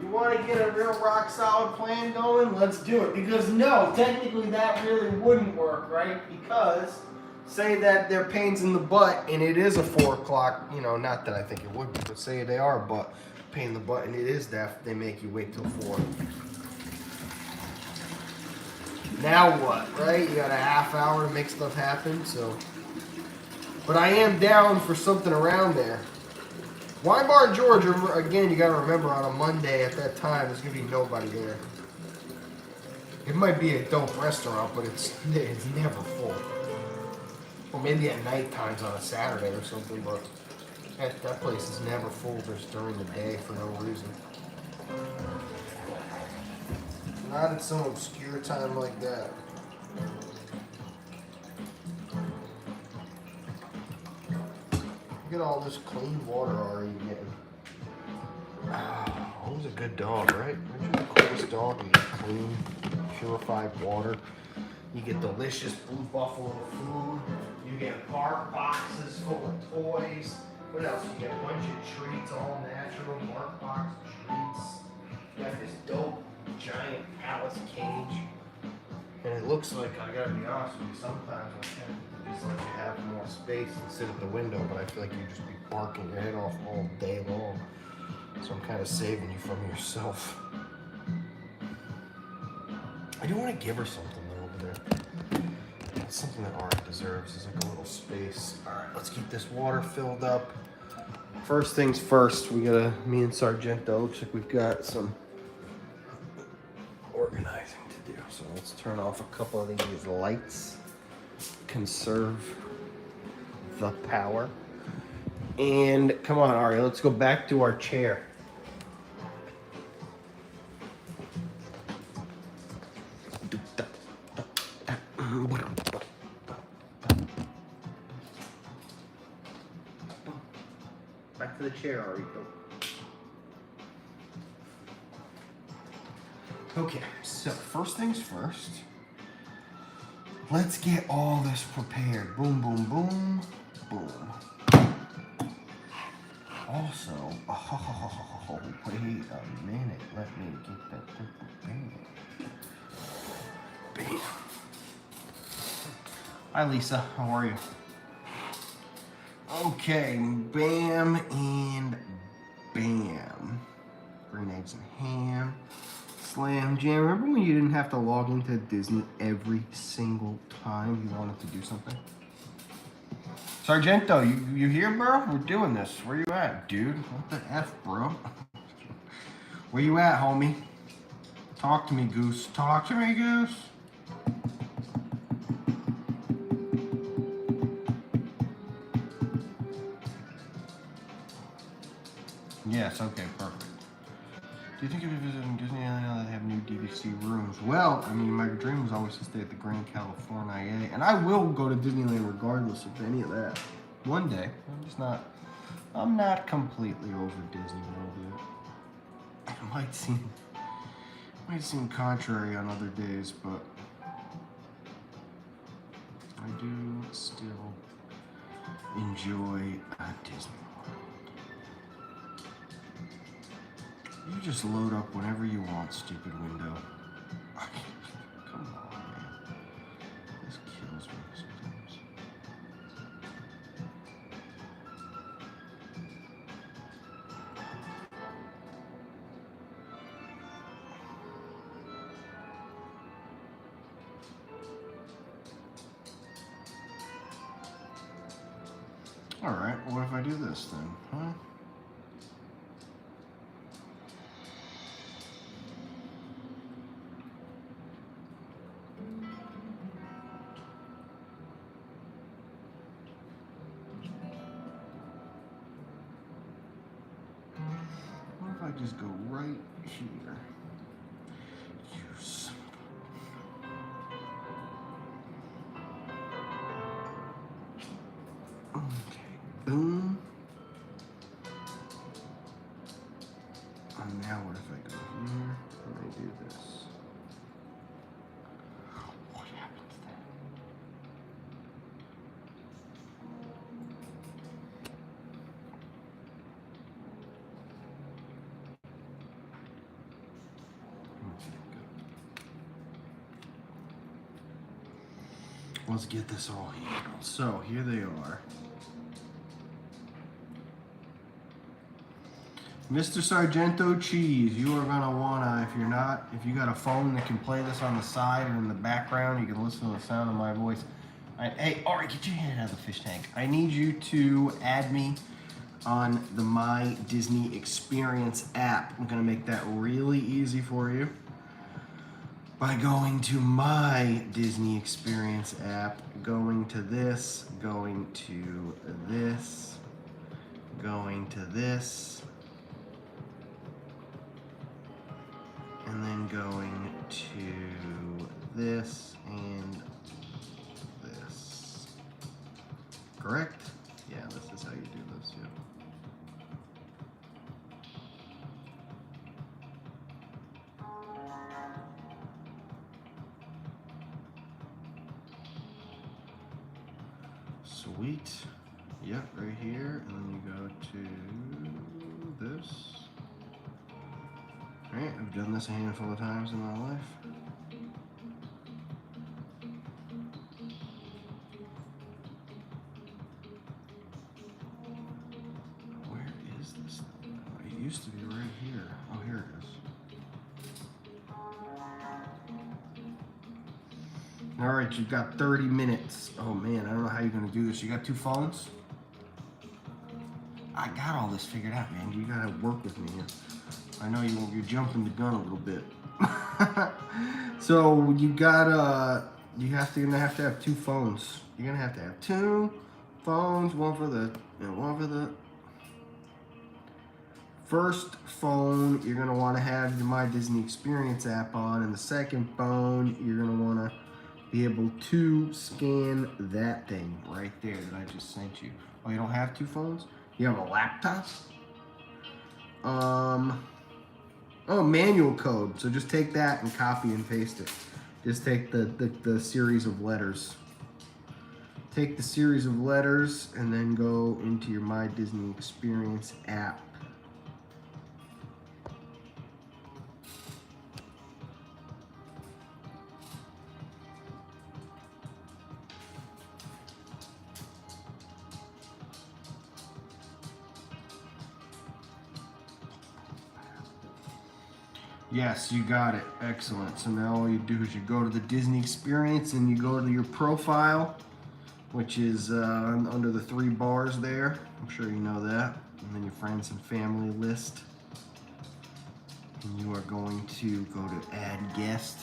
You want to get a real rock solid plan going? Let's do it. Because no, technically that really wouldn't work, right? Because say that they're pains in the butt and it is a 4 o'clock, you know, not that I think it would be, but say they are a pain in the butt and it is that they make you wait till 4. Now what, right? You got a half hour to make stuff happen, so. But I am down for something around there. Wine Bar George, again, you got to remember on a Monday at that time, there's going to be nobody there. It might be a dope restaurant, but it's never full. Or maybe at night times on a Saturday or something, but that place is never full just during the day for no reason. Not at some obscure time like that. Look at all this clean water already getting. Who's a good dog, right? Aren't you the coolest dog? You get clean, purified water. You get delicious Blue Buffalo food. You get bark boxes full of toys. What else? You get a bunch of treats, all natural bark box treats. You got this dope giant Alice cage. And it looks like, I gotta be honest with you, sometimes I tend to just let you have more space and sit at the window, but I feel like you'd just be barking your head off all day long. So I'm kind of saving you from yourself. I do want to give her something though over there. It's something that Ari deserves, is like a little space. All right, let's keep this water filled up. First things first, me and Sargento, looks like we've got some organizing to do. So let's turn off a couple of these lights, conserve the power. And come on, Ari, let's go back to our chair. Back to the chair, Ari. Okay, so first things first, let's get all this prepared. Boom, boom, boom, boom. Also, wait a minute, let me get that thing prepared. Bam. Hi Lisa, how are you? Okay, bam and bam. Green eggs and ham. Slam Jam. Remember when you didn't have to log into Disney every single time you wanted to do something? Sargento, you here, bro? We're doing this. Where you at, dude? What the F, bro? Where you at, homie? Talk to me, Goose. Talk to me, Goose. Yes, okay, perfect. Do you think if you're visiting Disneyland now they have new DVC rooms? Well, I mean, my dream was always to stay at the Grand California, and I will go to Disneyland regardless of any of that. One day. I'm not completely over Disney World yet. It might seem contrary on other days, but I do still enjoy Disney World. You just load up whenever you want, stupid window. Come on, man. This kills me sometimes. Alright, what if I do this then? Huh? What if I just go right here? Use. Okay, boom. And now what if I go here and I do this? What happens then? Okay, good. Let's get this all handled. So here they are. Mr. Sargento Cheese, you are gonna wanna, if you got a phone that can play this on the side or in the background, you can listen to the sound of my voice. Hey, Ari, get your hand out of the fish tank. I need you to add me on the My Disney Experience app. I'm gonna make that really easy for you by going to My Disney Experience app, going to this, going to this, going to this, and then going to this and this. Correct? Yeah, this is how you do this, yeah. Sweet. Yep, right here, and then you go to this. Alright, I've done this a handful of times in my life. Where is this thing? It used to be right here. Oh, here it is. Alright, you've got 30 minutes. Oh man, I don't know how you're gonna do this. You got 2 phones? I got all this figured out, man. You gotta work with me here. I know you're jumping the gun a little bit. So you're gonna have to have 2 phones. You're gonna have to have 2 phones, one for the first phone. You're gonna want to have the My Disney Experience app on, and the second phone you're gonna want to be able to scan that thing right there that I just sent you. Oh, you don't have 2 phones? You have a laptop? Oh, manual code. So just take that and copy and paste it. Just take the series of letters. Take the series of letters and then go into your My Disney Experience app. Yes, you got it. Excellent. So now all you do is you go to the Disney Experience and you go to your profile, which is under the 3 bars there. I'm sure you know that. And then your friends and family list. And you are going to go to Add Guest.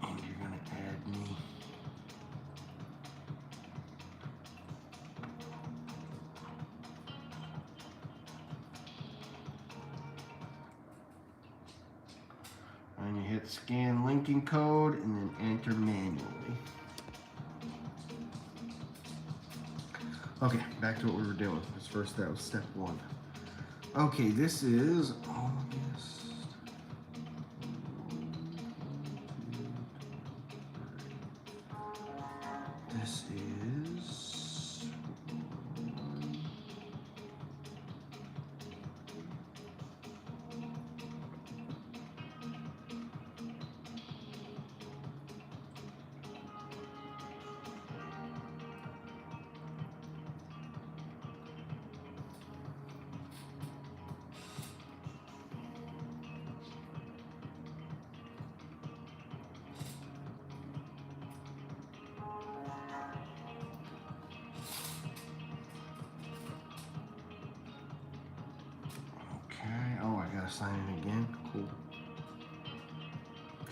And you're going to add me. And you hit scan linking code and then enter manually. Okay, back to what we were doing. First, that was step 1. Okay, this is August. This is gotta sign in again. Cool.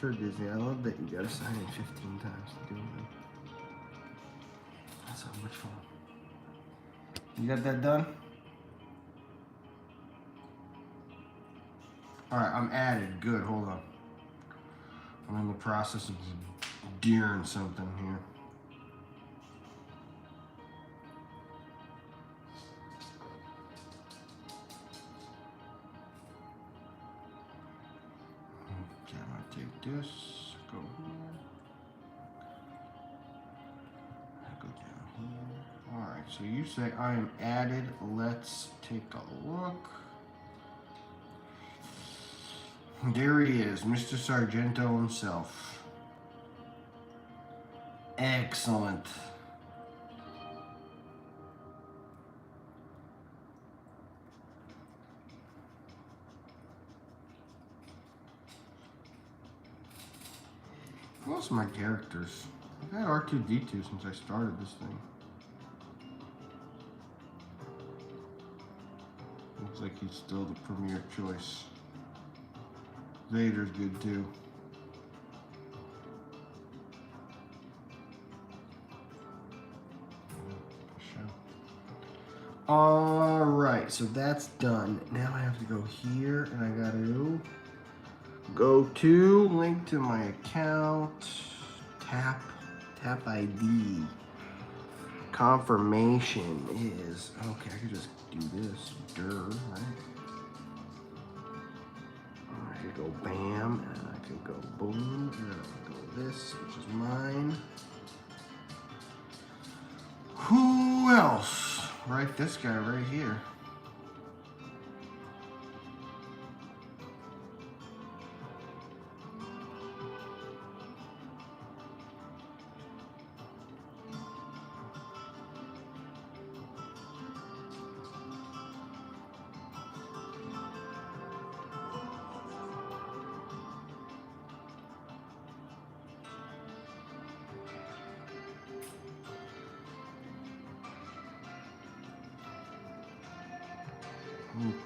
Sure, Disney. I love that you gotta sign in 15 times to do it. That's so much fun. You got that done? Alright, I'm added. Good, hold on. I'm in the process of deering something here. Okay, I'm gonna take this, go here, go down here. Alright, so you say I am added. Let's take a look. There he is, Mr. Sargento himself. Excellent. Most of my characters. I've had R2-D2 since I started this thing. Looks like he's still the premier choice. Vader's good too. Alright, so that's done. Now I have to go here and I gotta go to link to my account. Tap ID. Confirmation is okay, I could just do this. Right? I could go bam, and I could go boom, and then I could go this, which is mine. Who else? Right, this guy right here.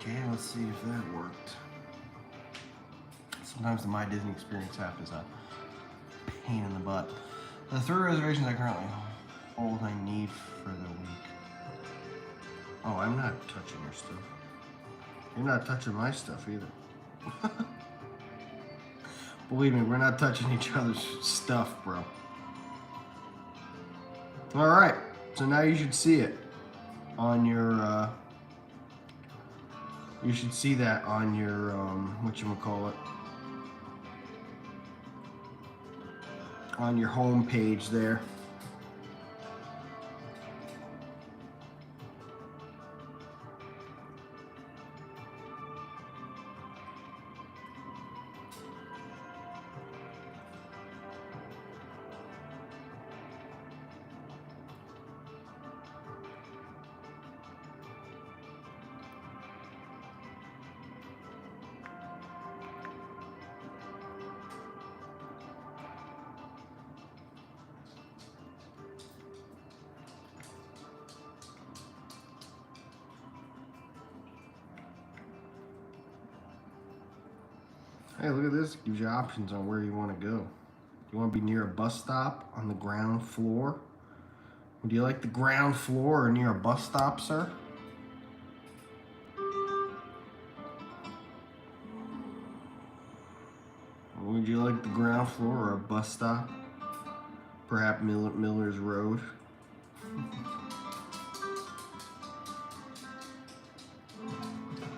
Okay, let's see if that worked. Sometimes the My Disney Experience app is a pain in the butt. The 3 reservations I currently hold I need for the week. Oh, I'm not touching your stuff. You're not touching my stuff either. Believe me, we're not touching each other's stuff, bro. Alright, so now you should see it on your, you should see that on your, whatchamacallit, on your home page there. Hey, look at this. It gives you options on where you want to go. You want to be near a bus stop on the ground floor? Would you like the ground floor or near a bus stop, sir? Would you like the ground floor or a bus stop? Perhaps Miller's Road?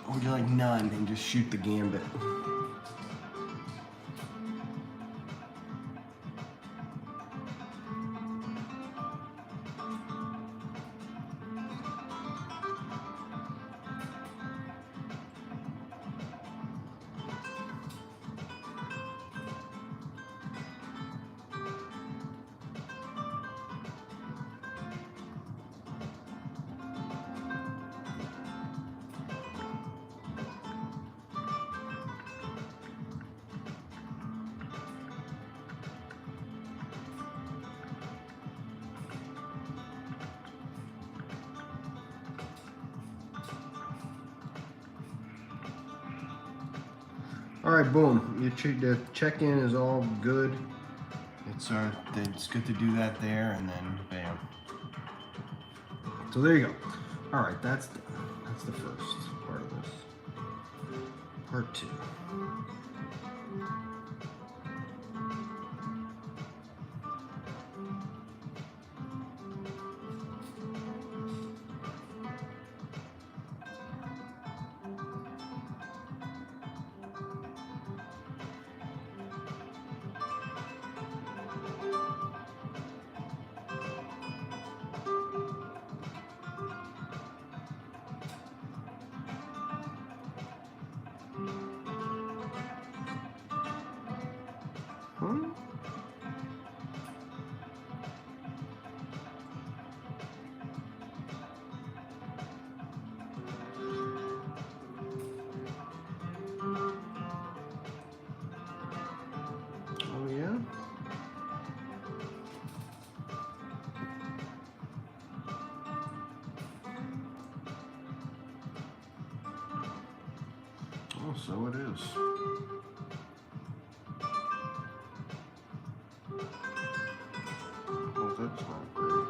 Or would you like none and just shoot the gambit? All right, boom. The check-in is all good. It's good to do that there, and then bam. So there you go. All right, that's done. That's the first part of this. Part 2. Oh yeah? Oh, so it is. Oh, that's not great.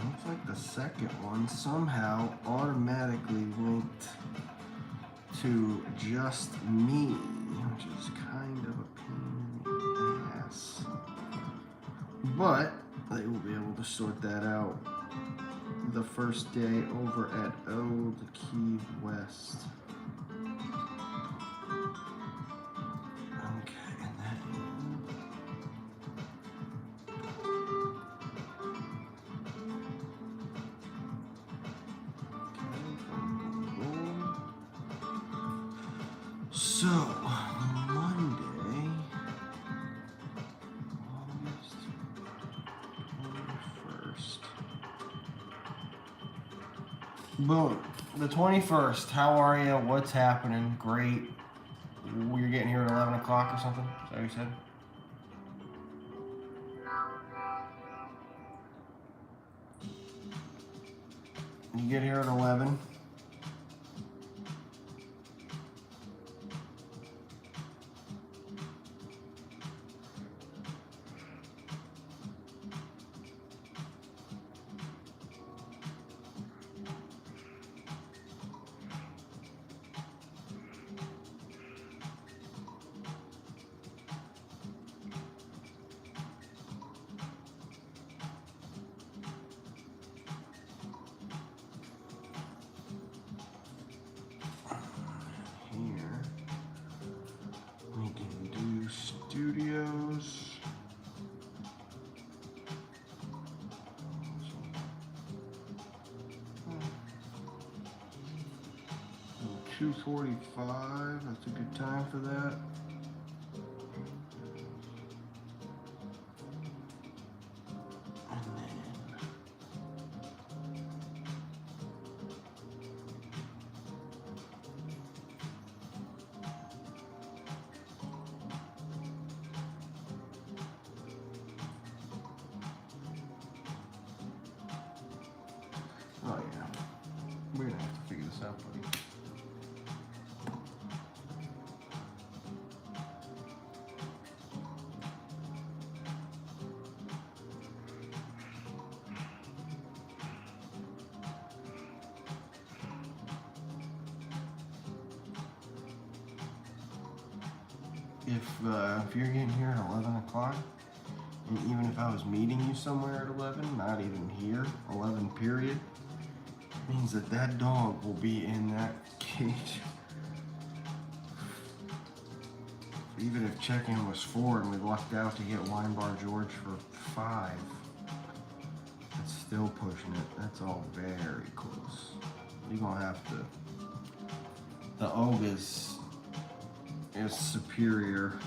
Looks like the second one somehow automatically linked to just me, which is kind of a pain in the ass. But they will be able to sort that out the first day over at Old Key West. Okay, and that so, Monday, August 21st. Boom. The 21st. How are you? What's happening? Great. You're getting here at 11 o'clock or something? Is that what you said? You get here at 11. Here we can do studios. 2:45. That's a good time for that. Oh yeah, we're gonna have to figure this out, buddy. If you're getting here at 11 o'clock, and even if I was meeting you somewhere at 11, not even here, 11 period, means that that dog will be in that cage. Even if check-in was 4 and we lucked out to get Wine Bar George for 5, that's still pushing it. That's all very close. You're gonna have to. The OG is superior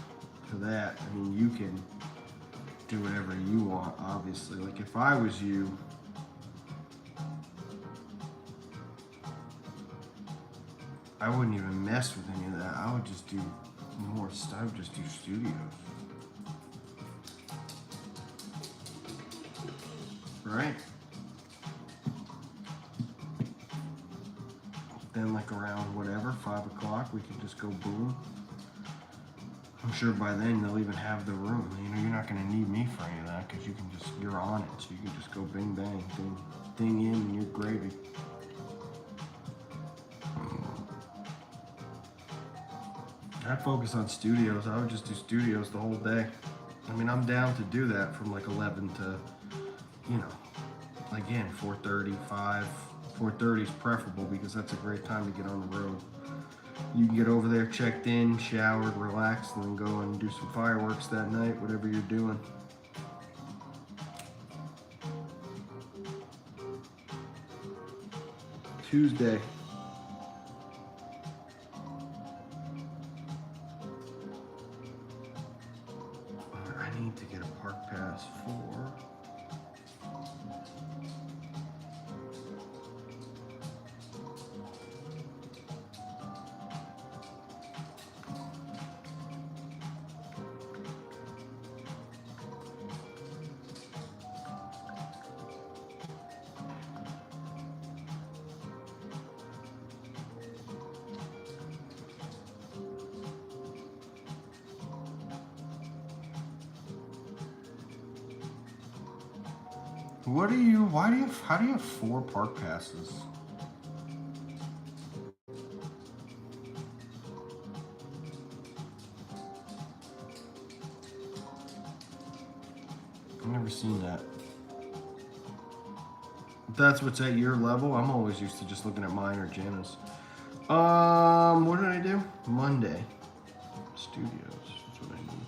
to that. I mean, you can do whatever you want, obviously. Like if I was you, I wouldn't even mess with any of that. I would just do more stuff. I would just do studios. right? Then like around whatever, 5 o'clock, we can just go boom. I'm sure by then they'll even have the room. You know, you're not gonna need me for any of that because you're on it. So you can just go bing bang, ding in and you're gravy. I'd focus on studios. I would just do studios the whole day. I mean, I'm down to do that from like 11 to, you know, again, 4:30, 5. 4:30 is preferable because that's a great time to get on the road. You can get over there, checked in, showered, relaxed, and then go and do some fireworks that night, whatever you're doing. Tuesday. I need to get a park pass for... How do you have 4 park passes? I've never seen that. That's what's at your level? I'm always used to just looking at mine or Jana's. What did I do? Monday. Studios, that's what I need.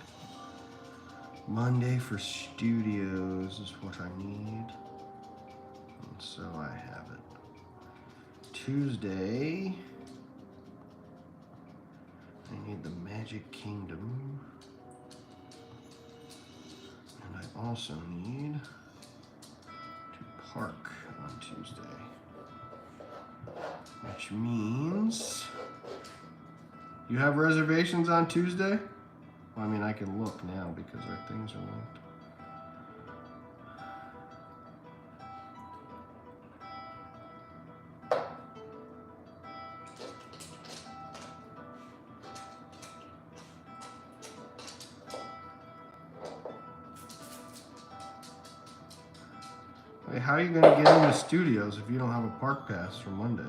Monday for studios is what I need. And so I have it. Tuesday, I need the Magic Kingdom. And I also need to park on Tuesday. Which means you have reservations on Tuesday? Well, I mean, I can look now because our things are linked. Wait, how are you going to get into studios if you don't have a park pass for Monday?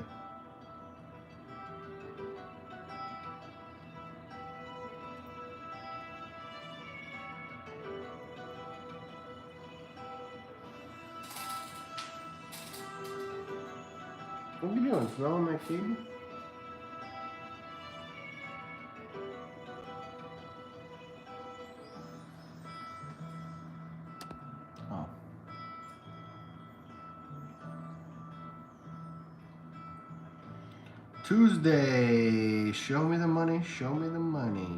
What are you doing? Throwing my cable? Oh. Tuesday. Show me the money. Show me the money.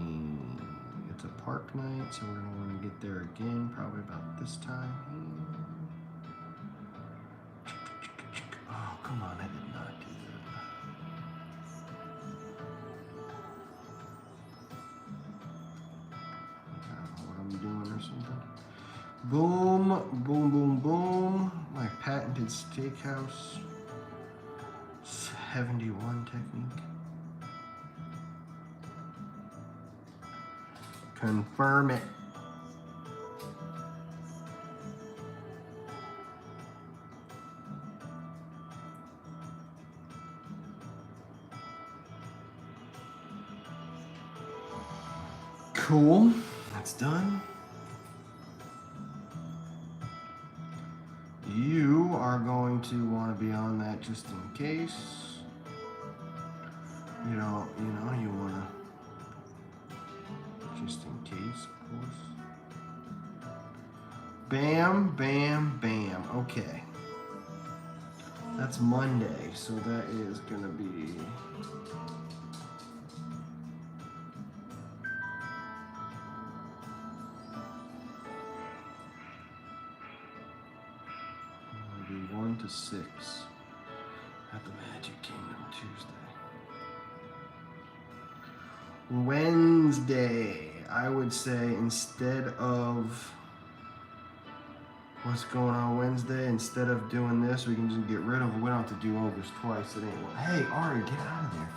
It's a park night, so we're going to want to get there again, probably about this time. Oh, come on. I did not do that. What I'm doing or something. Boom, boom, boom, boom. My patented steakhouse 71 technique. Confirm it. Cool. That's done. You are going to want to be on that just in case. You want to just in case, of course. Bam, bam, bam. Okay. That's Monday, so that is going to be... It'll be 1 to 6 at the Magic Kingdom Tuesday. Wednesday, I would say instead of what's going on Wednesday. Instead of doing this, we can just get rid of it. We don't have to do overs twice. It ain't. Hey, Ari, get out of there.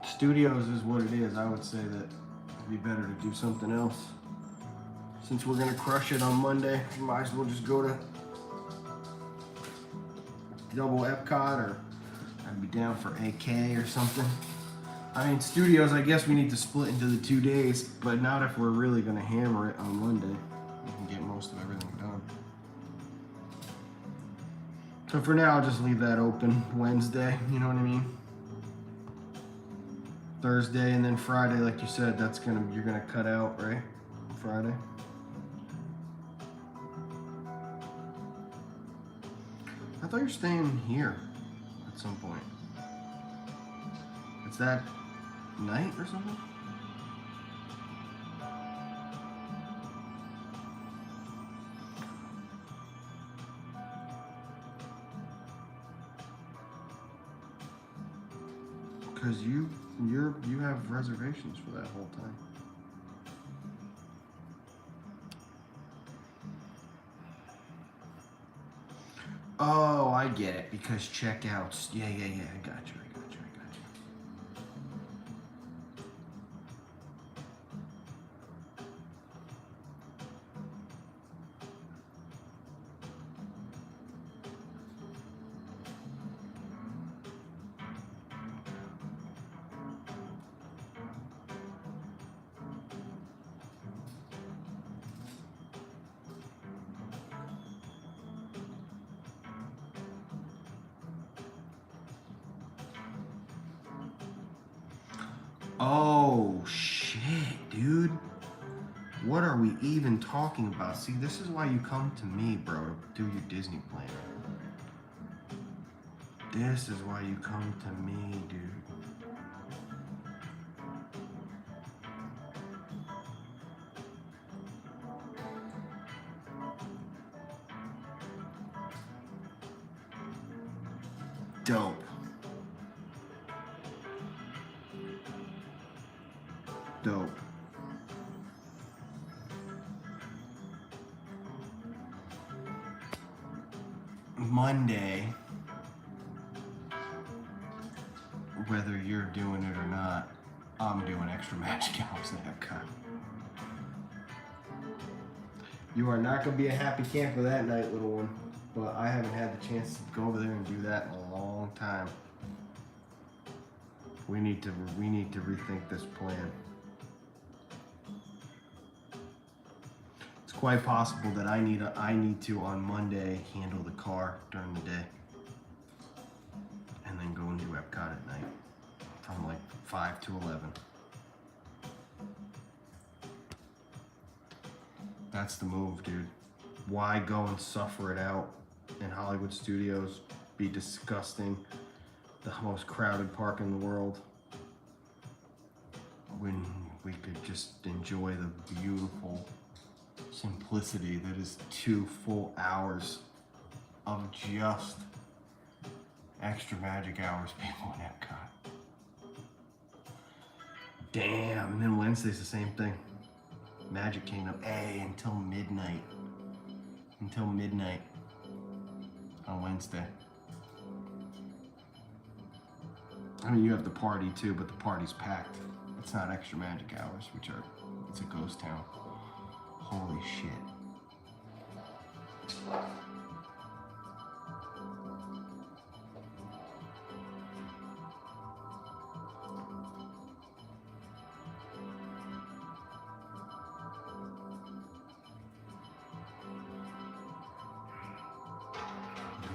Studios is what it is. I would say that it'd be better to do something else. Since we're gonna crush it on Monday, we might as well just go to double Epcot, or I'd be down for AK or something. I mean, studios, I guess we need to split into the 2 days, but not if we're really gonna hammer it on Monday. We can get most of everything done. So for now, I'll just leave that open Wednesday, you know what I mean? Thursday and then Friday, like you said, you're gonna cut out, right? Friday. I thought you were staying here at some point. It's that night or something? Because you have reservations for that whole time. Oh, I get it. Because checkouts. Yeah. I got you. Oh, shit, dude. What are we even talking about? See, this is why you come to me, bro, to do your Disney plan. This is why you come to me, dude. Dope. Dope. Monday, whether you're doing it or not, I'm doing extra magic hours at Epcot. You are not going to be a happy camper that night, little one. But I haven't had the chance to go over there and do that in a long time. We need to rethink this plan. It's quite possible that I need to on Monday handle the car during the day, and then go and do Epcot at night from like 5 to 11. That's the move, dude. Why go and suffer it out in Hollywood Studios, be disgusting, the most crowded park in the world, when we could just enjoy the beautiful simplicity that is 2 full hours of just extra magic hours people in Epcot. Damn, and then Wednesday's the same thing. Magic Kingdom, until midnight. Until midnight on Wednesday. I mean, you have the party too, but the party's packed. It's not extra magic hours, it's a ghost town. Holy shit.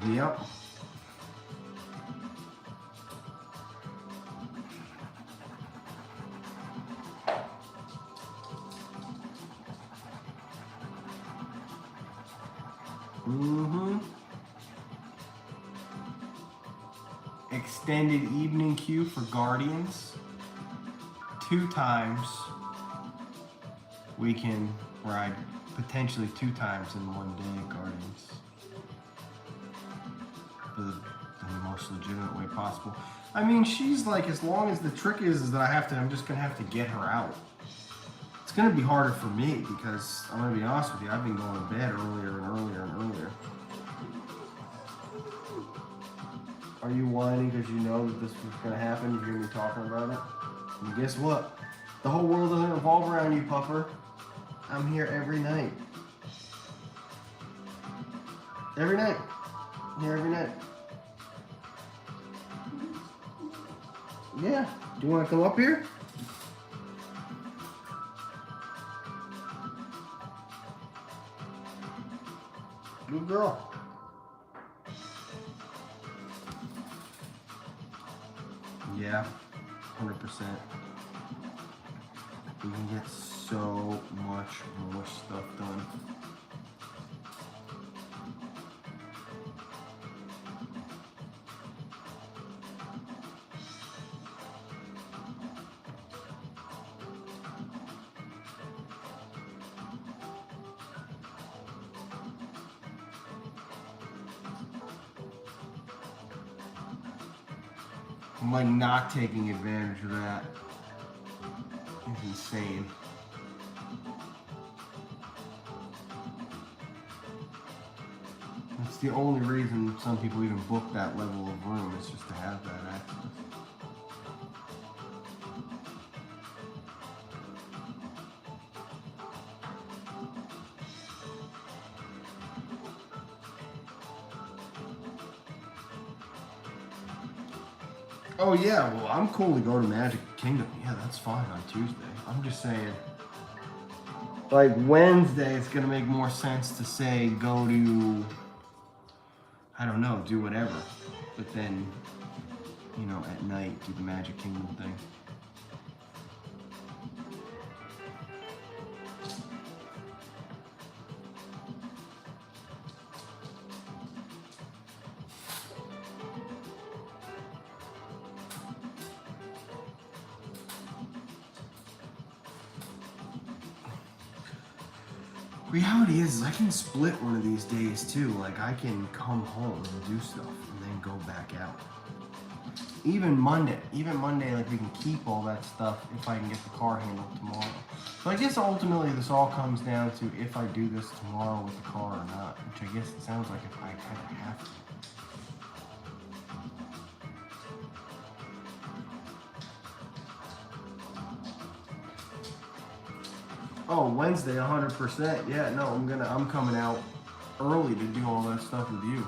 Yep. Extended evening queue for Guardians. 2 times we can ride, potentially 2 times in one day, Guardians. For the most legitimate way possible. I mean, she's like, as long as the trick is that I'm just gonna have to get her out. It's going to be harder for me because I'm going to be honest with you, I've been going to bed earlier and earlier and earlier. Are you whining because you know that this was going to happen? You hear me talking about it? And guess what? The whole world doesn't revolve around you, pupper. I'm here every night. Every night. I'm here every night. Yeah. Do you want to come up here? Good girl. Yeah, 100%. We can get so much more stuff done. I'm like not taking advantage of that. It's insane. That's the only reason some people even book that level of room, is just to have that access. Oh yeah, well I'm cool to go to Magic Kingdom. Yeah, that's fine on Tuesday. I'm just saying, like Wednesday, it's gonna make more sense to say go to, I don't know, do whatever. But then, you know, at night do the Magic Kingdom thing. Reality is I can split one of these days too. Like I can come home and do stuff and then go back out. Even Monday, like we can keep all that stuff if I can get the car handled tomorrow. So I guess ultimately this all comes down to if I do this tomorrow with the car or not, which I guess it sounds like if I kind of have to. Oh, Wednesday, 100%. Yeah, no, I'm coming out early to do all that stuff with you.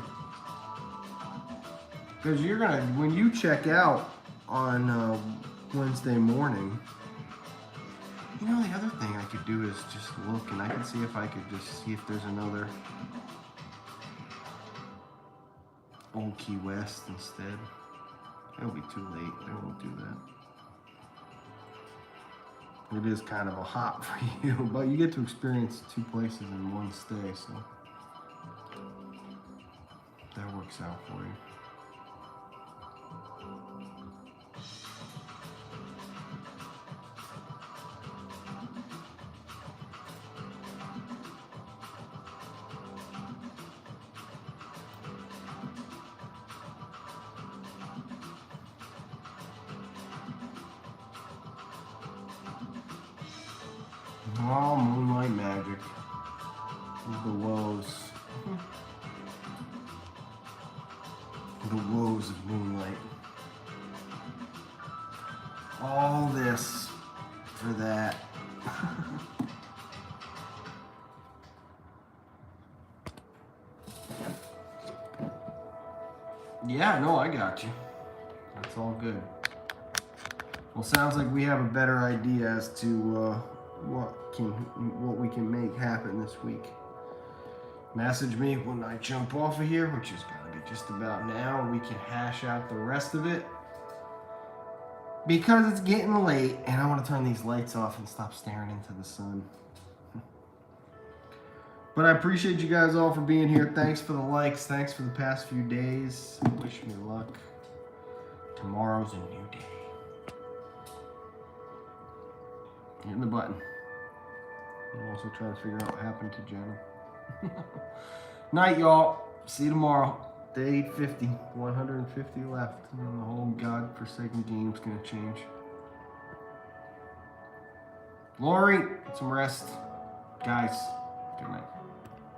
Because when you check out on Wednesday morning, you know, the other thing I could do is just look and I can see if I could just see if there's another Old Key West instead. It'll be too late. They won't do that. It is kind of a hop for you, but you get to experience two places in one stay, so that works out for you. Oh, moonlight magic. The woes. The woes of moonlight. All this for that. Yeah, no, I got you. That's all good. Well, sounds like we have a better idea as to what we can make happen this week. Message me when I jump off of here, which is gonna be just about now. We can hash out the rest of it because it's getting late and I want to turn these lights off and stop staring into the sun. But I appreciate you guys all for being here. Thanks for the likes. Thanks for the past few days. Wish me luck. Tomorrow's a new day. Hitting the button. I'm also trying to figure out what happened to Jenna. Night, y'all. See you tomorrow. Day 850. 150 left. And the whole godforsaken game's gonna change. Lori, get some rest. Guys, good night.